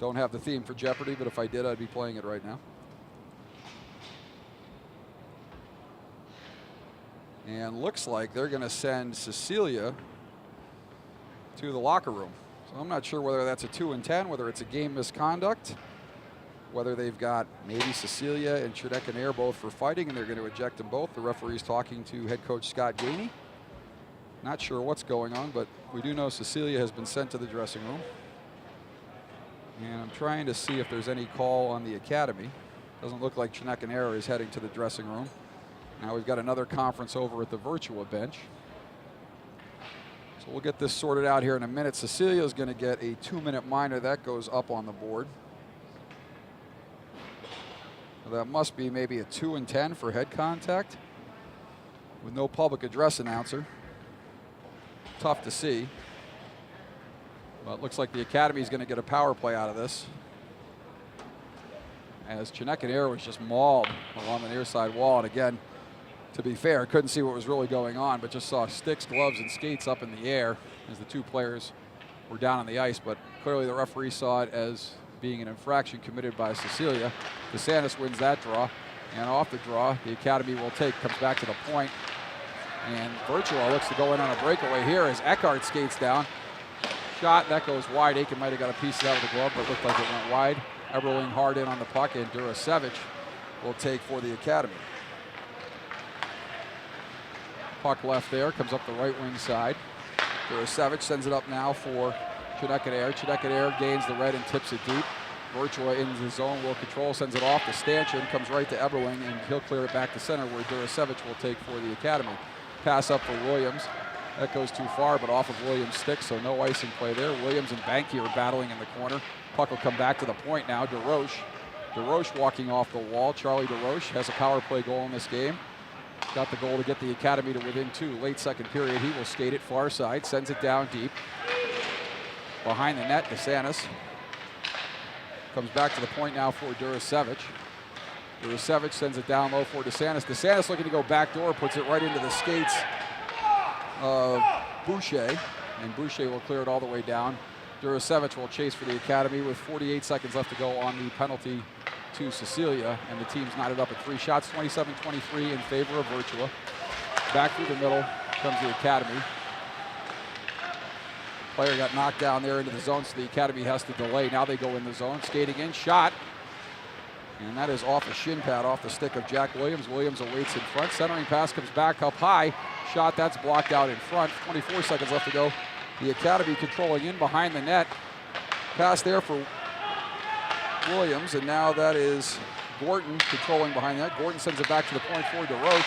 Don't have the theme for Jeopardy, but if I did, I'd be playing it right now. And looks like they're going to send Cecilia to the locker room. So I'm not sure whether that's a 2 and 10, whether it's a game misconduct, whether they've got maybe Cecilia and Chinekanair both for fighting and they're going to eject them both. The referee's talking to head coach Scott Gainey. Not sure what's going on, but we do know Cecilia has been sent to the dressing room. And I'm trying to see if there's any call on the Academy. Doesn't look like Chinekanair is heading to the dressing room. Now we've got another conference over at the Virtua bench. So we'll get this sorted out here in a minute. Cecilia is going to get a 2-minute minor. That goes up on the board. So that must be maybe a 2 and 10 for head contact with no public address announcer. Tough to see. Well, it looks like the Academy is going to get a power play out of this, as Chinekanair was just mauled along the near side wall. And again, to be fair, couldn't see what was really going on, but just saw sticks, gloves, and skates up in the air as the two players were down on the ice. But clearly the referee saw it as being an infraction committed by Cecilia. DeSantis wins that draw, and off the draw, the Academy will take, comes back to the point. And Virtua looks to go in on a breakaway here as Eckhart skates down. Shot, that goes wide. Aiken might have got a piece of that with the glove, but looked like it went wide. Eberling hard in on the puck, and Durasevich will take for the Academy. Puck left there, comes up the right wing side. Durasevich sends it up now for Chinekanair. Chinekanair gains the red and tips it deep. Virtua in the zone, will control, sends it off to Stanchion, comes right to Eberling, and he'll clear it back to center where Durasevich will take for the Academy. Pass up for Williams. That goes too far, but off of Williams' stick, so no icing play there. Williams and Banky are battling in the corner. Puck will come back to the point now. DeRoche walking off the wall. Charlie DeRoche has a power play goal in this game. Got the goal to get the Academy to within 2. Late second period, he will skate it far side, sends it down deep. Behind the net, DeSantis. Comes back to the point now for Durasevic. Durasevic sends it down low for DeSantis. DeSantis looking to go backdoor, puts it right into the skates of Boucher, and Boucher will clear it all the way down. Durasevic will chase for the Academy with 48 seconds left to go on the penalty to Cecilia, and the team's knotted up at 3 shots, 27-23 in favor of Virtua. Back through the middle comes the Academy. Player got knocked down there into the zone, so the Academy has to delay. Now they go in the zone, skating in, shot. And that is off a shin pad, off the stick of Jack Williams. Williams awaits in front. Centering pass comes back up high. Shot, that's blocked out in front. 24 seconds left to go. The Academy controlling in behind the net. Pass there for Williams, and now that is Gordon controlling behind that. Gordon sends it back to the point for DeRoche.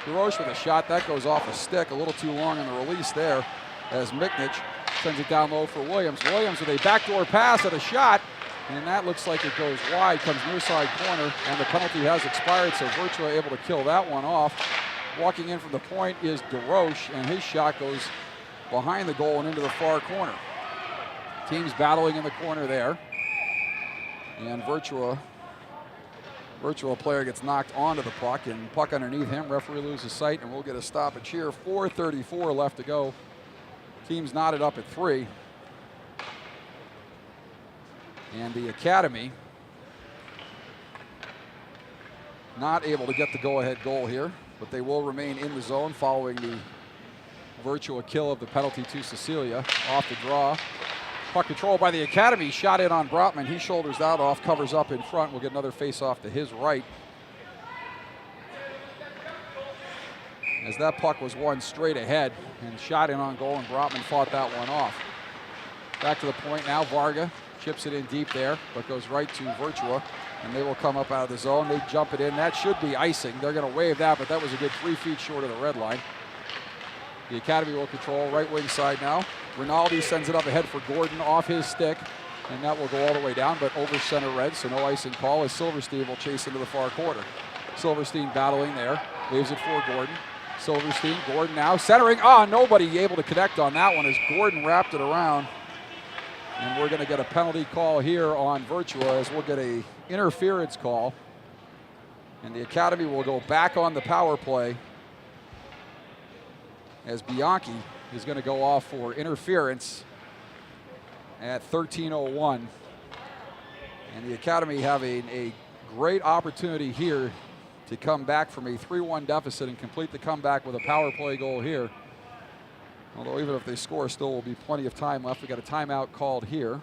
DeRoche with a shot. That goes off a stick. A little too long on the release there as Miknich sends it down low for Williams. Williams with a backdoor pass at a shot. And that looks like it goes wide, comes near side corner, and the penalty has expired, so Virtua able to kill that one off. Walking in from the point is DeRoche, and his shot goes behind the goal and into the far corner. Teams battling in the corner there. And Virtua player gets knocked onto the puck, and puck underneath him. Referee loses sight, and we'll get a stoppage here. 4:34 left to go. Teams knotted up at 3. And the Academy not able to get the go-ahead goal here, but they will remain in the zone following the Virtua kill of the penalty to Cecilia. Off the draw. Puck control by the Academy. Shot in on Brotman. He shoulders that off, covers up in front. We'll get another face-off to his right. As that puck was won straight ahead and shot in on goal, and Brotman fought that one off. Back to the point now. Varga chips it in deep there, but goes right to Virtua, and they will come up out of the zone. They jump it in. That should be icing. They're going to waive that, but that was a good 3 feet short of the red line. The Academy will control right wing side now. Rinaldi sends it up ahead for Gordon off his stick, and that will go all the way down, but over center red, so no icing call as Silverstein will chase into the far corner. Silverstein battling there, leaves it for Gordon. Silverstein, Gordon now centering. Nobody able to connect on that one as Gordon wrapped it around. And we're going to get a penalty call here on Virtua as we'll get a interference call. And the Academy will go back on the power play as Bianchi is going to go off for interference at 13:01. And the Academy have a great opportunity here to come back from a 3-1 deficit and complete the comeback with a power play goal here. Although even if they score, still will be plenty of time left. We got a timeout called here.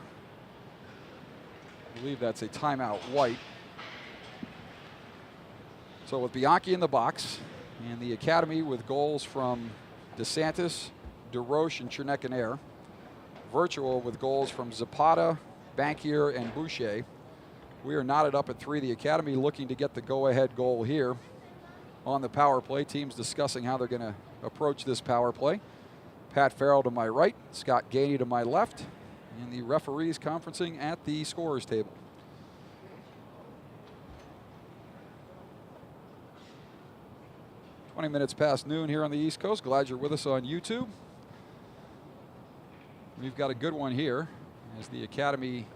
I believe that's a timeout white. So with Bianchi in the box, and the Academy with goals from DeSantis, DeRoche, and Chernecanair. Virtua with goals from Zapata, Bankier, and Boucher. We are knotted up at 3. The Academy looking to get the go-ahead goal here on the power play. Teams discussing how they're going to approach this power play. Pat Farrell to my right, Scott Gainey to my left, and the referees conferencing at the scorers table. "20 minutes past noon here on the East Coast. Glad you're with us on YouTube. We've got a good one here as the Academy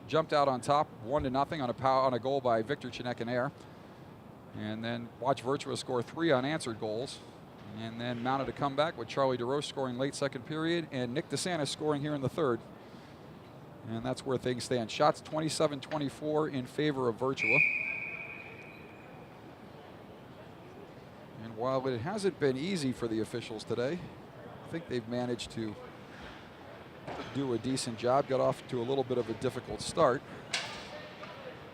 jumped out on top 1-0 on a goal by Victor Chenekanair. And then watch Virtua score 3 unanswered goals. And then mounted a comeback with Charlie DeRoche scoring late second period and Nick DeSantis scoring here in the third. And that's where things stand. Shots 27-24 in favor of Virtua. And while it hasn't been easy for the officials today, I think they've managed to do a decent job. Got off to a little bit of a difficult start.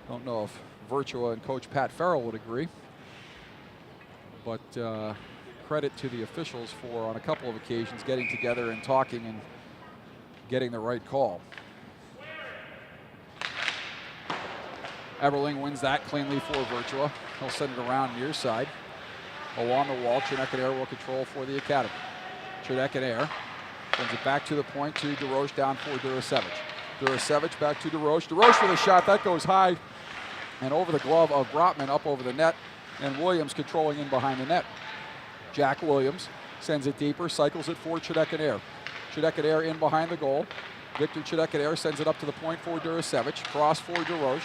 Don't know if Virtua and Coach Pat Farrell would agree. But credit to the officials for, on a couple of occasions, getting together and talking and getting the right call. Eberling wins that cleanly for Virtua. He'll send it around near side. Along the wall, Chineke will control for the Academy. Chineke sends it back to the point to DeRoche down for Durasevic. Durasevic back to DeRoche. DeRoche with a shot that goes high and over the glove of Brotman up over the net, and Williams controlling in behind the net. Jack Williams sends it deeper, cycles it for Chineke. Chineke in behind the goal. Victor Chineke sends it up to the point for Durasevic. Cross for DeRoche.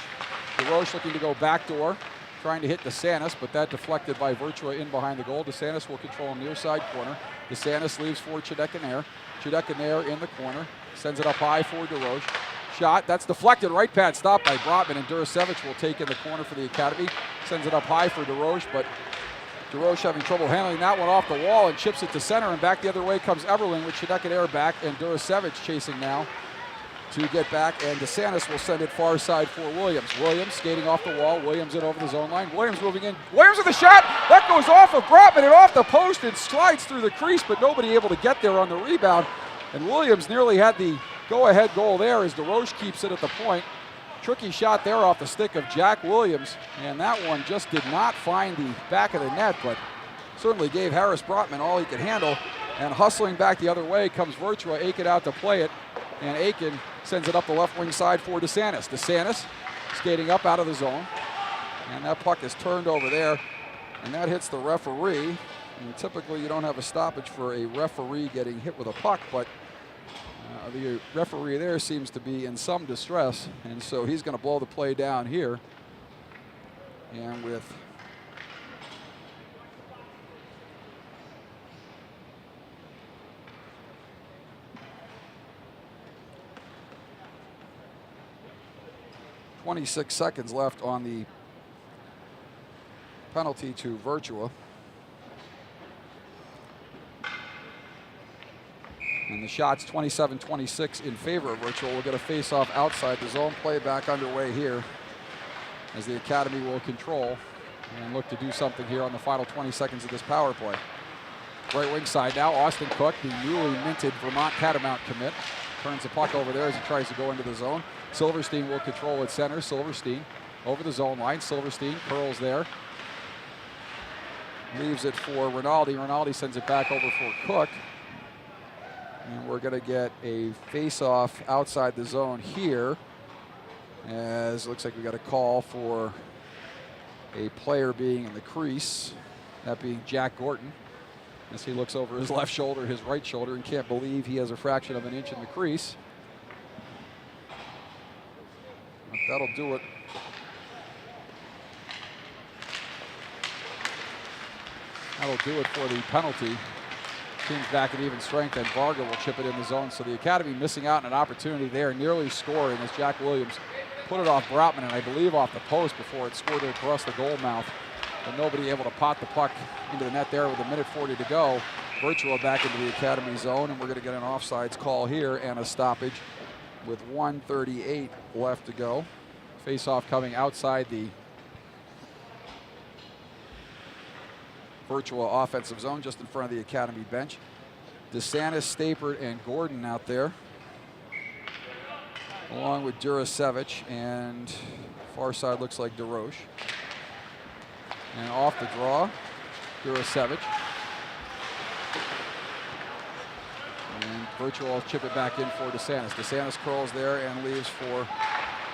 DeRoche looking to go backdoor, trying to hit DeSantis, but that deflected by Virtua in behind the goal. DeSantis will control near side corner. DeSantis leaves for Chineke. Chineke in the corner, sends it up high for DeRoche. Shot, that's deflected, right pad stopped by Brotman, and Durasevic will take in the corner for the Academy. Sends it up high for DeRoche, but DeRoche having trouble handling that one off the wall and chips it to center, and back the other way comes Everling with Chineke back, and Durasevic chasing now to get back, and DeSantis will send it far side for Williams. Williams skating off the wall, Williams in over the zone line, Williams moving in, Williams with a shot, that goes off of Brotman and off the post and slides through the crease, but nobody able to get there on the rebound, and Williams nearly had the go-ahead goal there as DeRoche keeps it at the point. Tricky shot there off the stick of Jack Williams, and that one just did not find the back of the net, but certainly gave Harris Brotman all he could handle, and hustling back the other way comes Virtua, Aiken out to play it, and Aiken sends it up the left wing side for DeSantis. DeSantis skating up out of the zone, and that puck is turned over there, and that hits the referee. And typically you don't have a stoppage for a referee getting hit with a puck, but the referee there seems to be in some distress, and so he's going to blow the play down here. And with .26 seconds left on the penalty to Virtua. And the shot's 27-26 in favor of Virtua. We'll get a face-off outside the zone. Play back underway here as the Academy will control and look to do something here on the final 20 seconds of this power play. Right wing side now, Austin Cook, the newly minted Vermont Catamount commit, turns the puck over there as he tries to go into the zone. Silverstein will control at center. Silverstein over the zone line. Silverstein curls there. Leaves it for Rinaldi. Rinaldi sends it back over for Cook. And we're going to get a face-off outside the zone here, as it looks like we got a call for a player being in the crease, that being Jack Gorton, as he looks over his left shoulder, his right shoulder, and can't believe he has a fraction of an inch in the crease. But that'll do it. That'll do it for the penalty. Team's back at even strength, and Varga will chip it in the zone. So the Academy missing out on an opportunity there, nearly scoring as Jack Williams put it off Brotman, and I believe off the post before it scored across the goal mouth. But nobody able to pot the puck into the net there with a minute 40 to go. Virtua back into the Academy zone, and we're going to get an offsides call here and a stoppage with 1:38 left to go. Face-off coming outside the Virtua offensive zone, just in front of the Academy bench. DeSantis, Stapert, and Gordon out there, along with Durasevic, and far side looks like DeRoche. And off the draw, Durasevic. And Virtua will chip it back in for DeSantis. DeSantis curls there and leaves for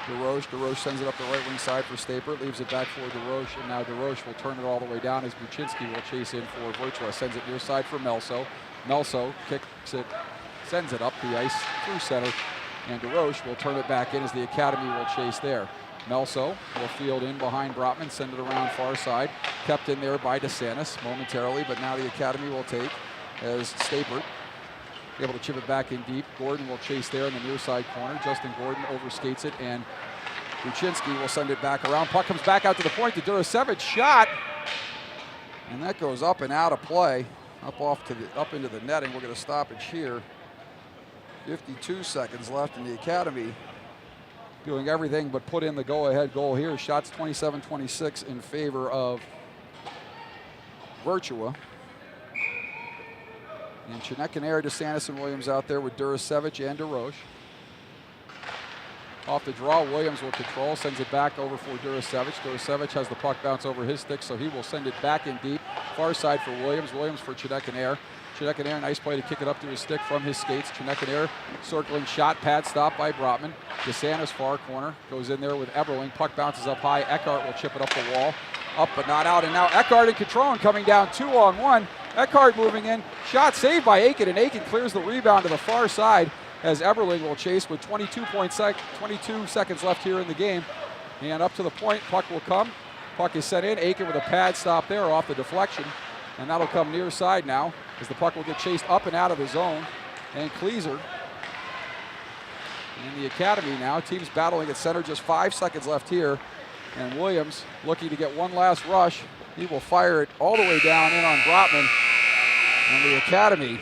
DeRoche. DeRoche sends it up the right wing side for Stapert, leaves it back for DeRoche, and now DeRoche will turn it all the way down as Buczynski will chase in for Virtua. Sends it near side for Melso. Melso kicks it, sends it up the ice through center, and DeRoche will turn it back in as the Academy will chase there. Melso will field in behind Brotman, send it around far side, kept in there by DeSantis momentarily, but now the Academy will take as Stapert able to chip it back in deep. Gordon will chase there in the near side corner. Justin Gordon overskates it, and Buczynski will send it back around. Puck comes back out to the point. The Durasevic shot, and that goes up and out of play, up into the netting. We're going to stoppage here. 52 seconds left, in the Academy doing everything but put in the go-ahead goal here. Shots 27-26 in favor of Virtua. And Chineke, DeSantis, and Williams out there with Durasevic and DeRoche. Off the draw, Williams will control, sends it back over for Durasevic. Durasevic has the puck bounce over his stick, so he will send it back in deep. far side for Williams. Williams for Chinekanair. Chinekanair, nice play to kick it up to his stick from his skates. Chinekanair circling shot, pad stop by Brotman. DeSantis far corner, goes in there with Eberling. Puck bounces up high. Eckhart will chip it up the wall. Up but not out, and now Eckhart in control and coming down 2-on-1. Eckhart moving in, shot saved by Aiken, and Aiken clears the rebound to the far side as Eberling will chase with 22 seconds left here in the game. And up to the point, puck will come. Puck is sent in, Aiken with a pad stop there off the deflection, and that'll come near side now as the puck will get chased up and out of the zone. And Kleeser in the academy now. Teams battling at center, just 5 seconds left here. And Williams looking to get one last rush. He will fire it all the way down in on Brotman. And the academy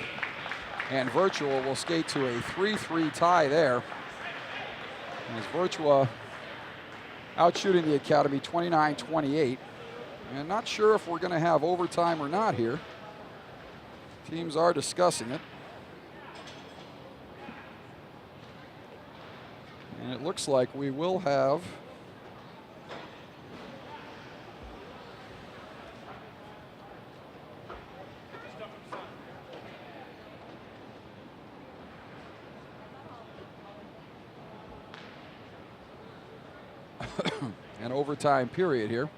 and Virtua will skate to a 3-3 tie there. As Virtua out shooting the academy 29-28. And not sure if we're going to have overtime or not here. Teams are discussing it. And it looks like we will have an overtime period here.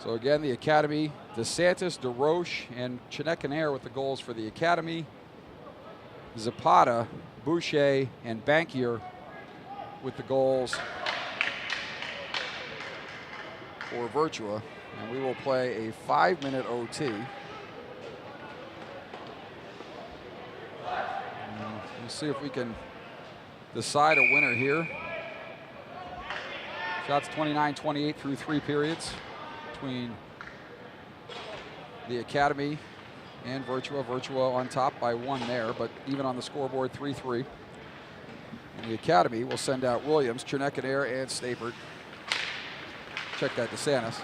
So again, the academy, DeSantis, DeRoche, and Chinekanair with the goals for the academy. Zapata, Boucher, and Bankier with the goals for Virtua. And we will play a 5-minute OT. We'll see if we can decide a winner here. Shots 29-28 through 3 periods between the academy and Virtua. Virtua on top by 1 there, but even on the scoreboard, 3-3. And the academy will send out Williams, Chinekanair, and Stapert. Check that DeSantis.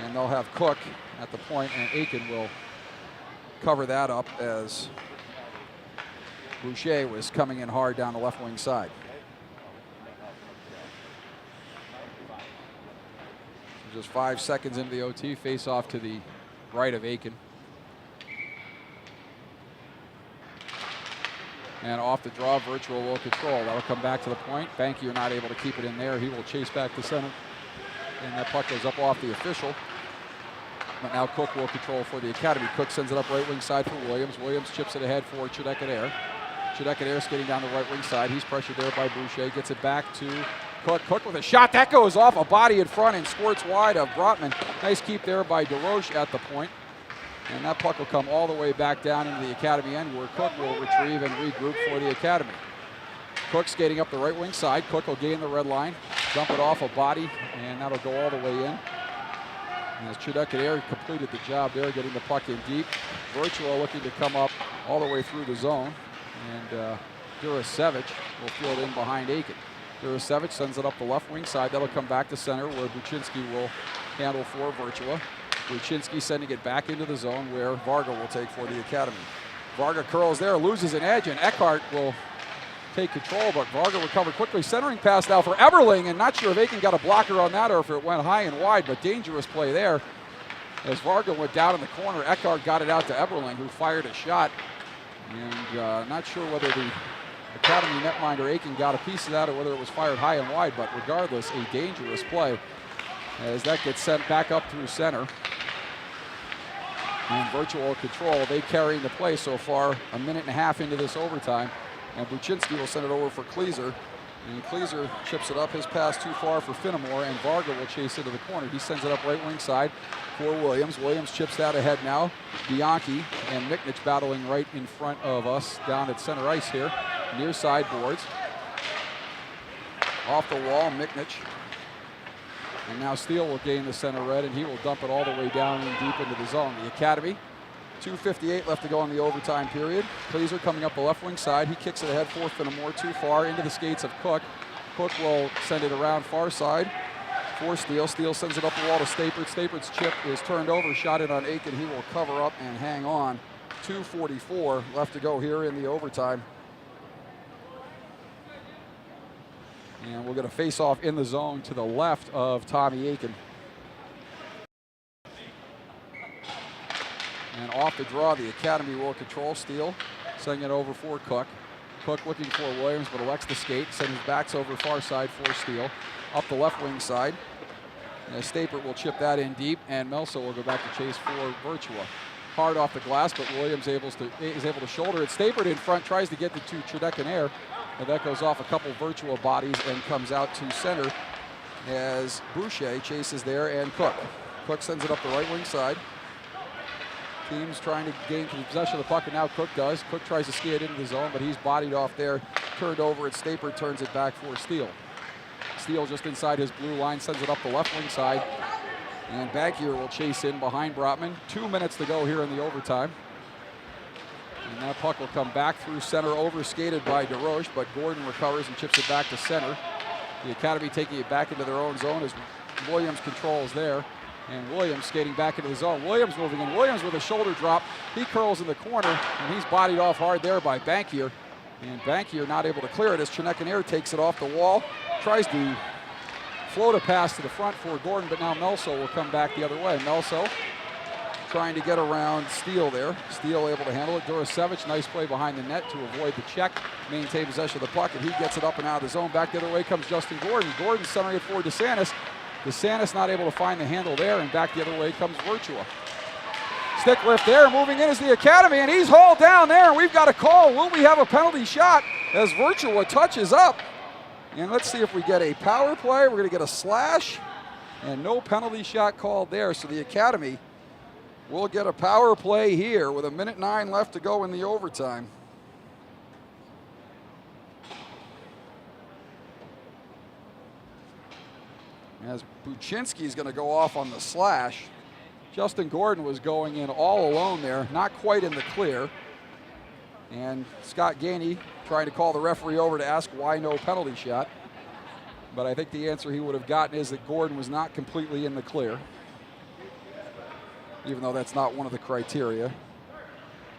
And they'll have Cook at the point, and Aiken will cover that up as Boucher was coming in hard down the left wing side. Just 5 seconds into the OT, face off to the right of Aiken. And off the draw, Virtua will control. That'll come back to the point. Bankier not able to keep it in there. He will chase back to center. And that puck goes up off the official. But now Cook will control for the academy. Cook sends it up right wing side for Williams. Williams chips it ahead for Chinekanair. Chinekanair skating down the right wing side. He's pressured there by Boucher. Gets it back to Cook. Cook with a shot. That goes off a body in front and squirts wide of Brotman. Nice keep there by DeRoche at the point. And that puck will come all the way back down into the academy end where Cook will retrieve and regroup for the academy. Cook skating up the right wing side. Cook will gain the red line. Dump it off a body, and that'll go all the way in. And as Chinekanair completed the job there, getting the puck in deep. Virtua looking to come up all the way through the zone. And Durasevic will field in behind Aiken. Durasevic sends it up the left wing side. That'll come back to center where Buczynski will handle for Virtua. Buczynski sending it back into the zone where Varga will take for the academy. Varga curls there, loses an edge, and Eckhart will take control, but Varga recovered quickly. Centering pass now for Eberling, and not sure if Aiken got a blocker on that or if it went high and wide, but dangerous play there. As Varga went down in the corner, Eckhart got it out to Eberling, who fired a shot. And not sure whether the academy netminder Aiken got a piece of that or whether it was fired high and wide, but regardless, a dangerous play as that gets sent back up through center. And Virtua control, they carrying the play so far, a minute and a half into this overtime. And Buczynski will send it over for Kleeser. And Kleeser chips it up, his pass too far for Finnemore, and Varga will chase into the corner. He sends it up right wing side for Williams. Williams chips that ahead now. Bianchi and Miknich battling right in front of us down at center ice here. Near side boards. Off the wall, Miknich. And now Steele will gain the center red, and he will dump it all the way down and deep into the zone. The academy, 2:58 left to go in the overtime period. Kleeser coming up the left wing side. He kicks it ahead for Finnemore, too far into the skates of Cook. Cook will send it around far side for Steele. Steele sends it up the wall to Stapert. Stapert's chip is turned over, shot it on Aiken. He will cover up and hang on 2:44 left to go here in the overtime. And we'll get a face-off in the zone to the left of Tommy Aiken. And off the draw, the Academy will control steal, sending it over for Cook. Cook looking for Williams, but elects to skate, sends his backs over far side for steal. Up the left wing side. And Stapert will chip that in deep, and Melso will go back to chase for Virtua. Hard off the glass, but Williams is able to shoulder it. Stapert in front tries to get to Tredekaner, and that goes off a couple Virtua bodies and comes out to center as Boucher chases there, and Cook. Cook sends it up the right wing side. Teams trying to gain possession of the puck, and now Cook does. Cook tries to ski it into the zone, but he's bodied off there, turned over, and Stapert turns it back for Steele. Steele just inside his blue line, sends it up the left wing side, and Bankier will chase in behind Brotman. 2 minutes to go here in the overtime. And that puck will come back through center, over-skated by DeRoche, but Gordon recovers and chips it back to center. The Academy taking it back into their own zone as Williams controls there. And Williams skating back into the zone. Williams moving in. Williams with a shoulder drop. He curls in the corner, and he's bodied off hard there by Bankier. And Bankier not able to clear it as Chinekaner takes it off the wall. Tries to float a pass to the front for Gordon, but now Melso will come back the other way. Melso trying to get around Steele there. Steele able to handle it. Durasevich, nice play behind the net to avoid the check. Maintain possession of the puck, and he gets it up and out of the zone. Back the other way comes Justin Gordon. Gordon centering it for DeSantis. DeSantis not able to find the handle there, and back the other way comes Virtua. Stick lift there, moving in is the Academy, and he's hauled down there, and we've got a call. Will we have a penalty shot as Virtua touches up? And let's see if we get a power play. We're going to get a slash, and no penalty shot called there, so the Academy will get a power play here with 1:09 left to go in the overtime. As Buczynski is going to go off on the slash. Justin Gordon was going in all alone there, not quite in the clear. And Scott Gainey trying to call the referee over to ask why no penalty shot. But I think the answer he would have gotten is that Gordon was not completely in the clear, even though that's not one of the criteria.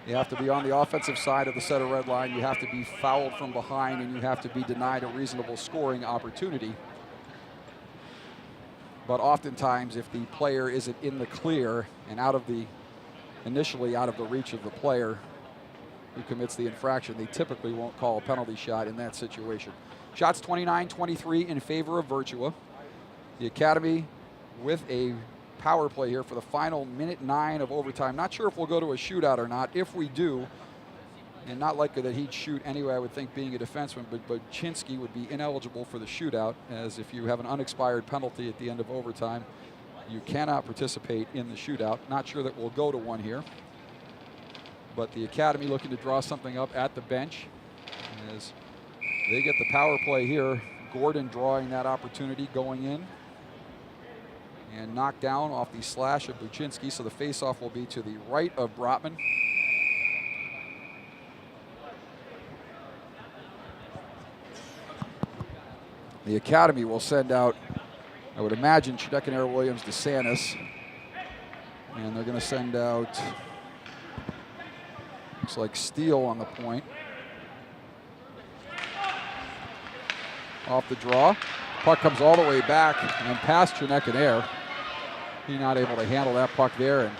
You have to be on the offensive side of the center red line, you have to be fouled from behind, and you have to be denied a reasonable scoring opportunity. But oftentimes, if the player isn't in the clear and initially out of the reach of the player who commits the infraction, they typically won't call a penalty shot in that situation. Shots 29-23 in favor of Virtua. The Academy with a power play here for the final 1:09 of overtime. Not sure if we'll go to a shootout or not. If we do, and not likely that he'd shoot anyway, I would think, being a defenseman, but Buczynski would be ineligible for the shootout, as if you have an unexpired penalty at the end of overtime, you cannot participate in the shootout. Not sure that we'll go to one here, but the Academy looking to draw something up at the bench as they get the power play here. Gordon drawing that opportunity going in and knocked down off the slash of Buczynski, so the faceoff will be to the right of Brotman. The Academy will send out, I would imagine, Chinekaner, Williams, DeSantis. And they're going to send out, looks like Steele on the point. Off the draw. Puck comes all the way back and past Chinekaner. He's not able to handle that puck there and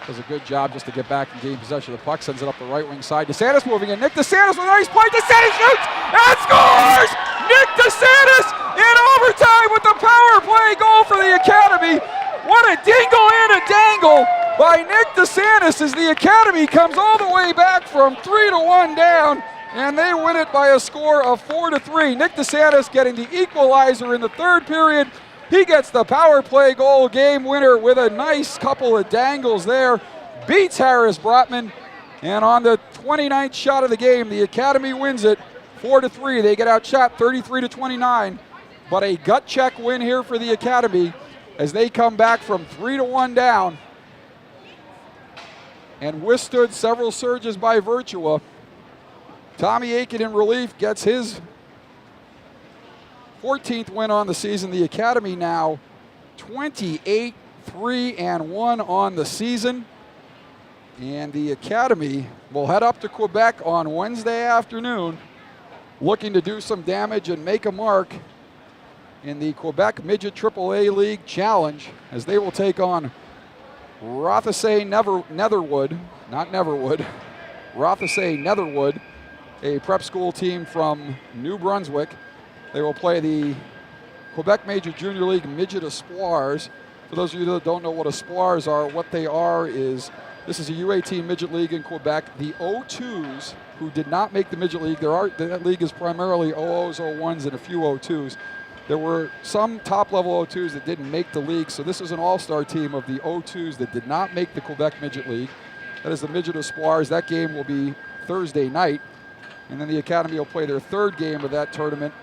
does a good job just to get back and gain possession of the puck. Sends it up the right wing side. DeSantis moving in. Nick DeSantis with a nice play. DeSantis shoots and scores! Nick DeSantis in overtime with the power play goal for the Academy. What a dingle and a dangle by Nick DeSantis as the Academy comes all the way back from 3-1 down, and they win it by a score of 4-3. Nick DeSantis getting the equalizer in the third period. He gets the power play goal, game winner, with a nice couple of dangles there. Beats Harris Brotman, and on the 29th shot of the game, the Academy wins it 4-3. They get outshot 33-29, but a gut check win here for the Academy as they come back from 3-1 down and withstood several surges by Virtua. Tommy Aiken in relief gets his 14th win on the season. The Academy now 28-3-1 on the season. And the Academy will head up to Quebec on Wednesday afternoon, looking to do some damage and make a mark in the Quebec Midget AAA League Challenge, as they will take on Rothesay Netherwood, not Neverwood, Rothesay Netherwood, a prep school team from New Brunswick. They will play the Quebec Major Junior League Midget Espoirs. For those of you that don't know what Espoirs are, what they are is, this is a U18 Midget League in Quebec. The O2s who did not make the Midget League, that league is primarily OOs, O1s, and a few O2s. There were some top-level O2s that didn't make the league, so this is an all-star team of the O2s that did not make the Quebec Midget League. That is the Midget Espoirs. That game will be Thursday night, and then the Academy will play their third game of that tournament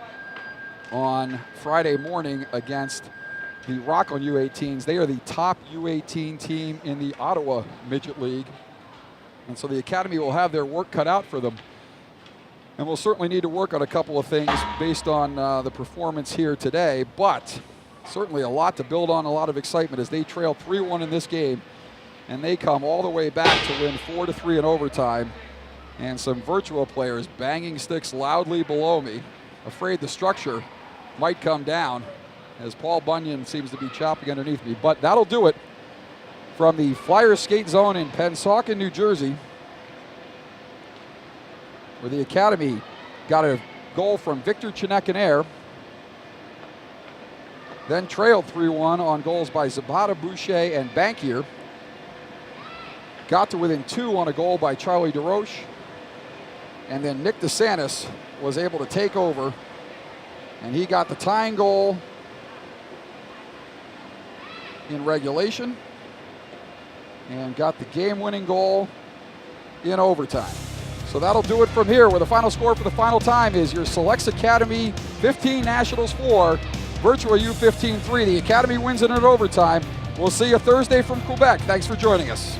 on Friday morning against the Rockland U18s. They are the top U18 team in the Ottawa Midget League, and so the Academy will have their work cut out for them. And we'll certainly need to work on a couple of things based on the performance here today, but certainly a lot to build on, a lot of excitement as they trail 3-1 in this game, and they come all the way back to win 4-3 in overtime. And some Virtua players banging sticks loudly below me, afraid the structure might come down, as Paul Bunyan seems to be chopping underneath me. But that'll do it from the Flyers skate zone in Pennsauken, New Jersey, where the Academy got a goal from Victor Chinekanair, then trailed 3-1 on goals by Zapata, Boucher, and Bankier. Got to within 2 on a goal by Charlie DeRoche, and then Nick DeSantis was able to take over, and he got the tying goal in regulation and got the game-winning goal in overtime. So that'll do it from here, where the final score for the final time is your Selects Academy 15, Nationals 4, Virtua U15 3. The Academy wins it in overtime. We'll see you Thursday from Quebec. Thanks for joining us.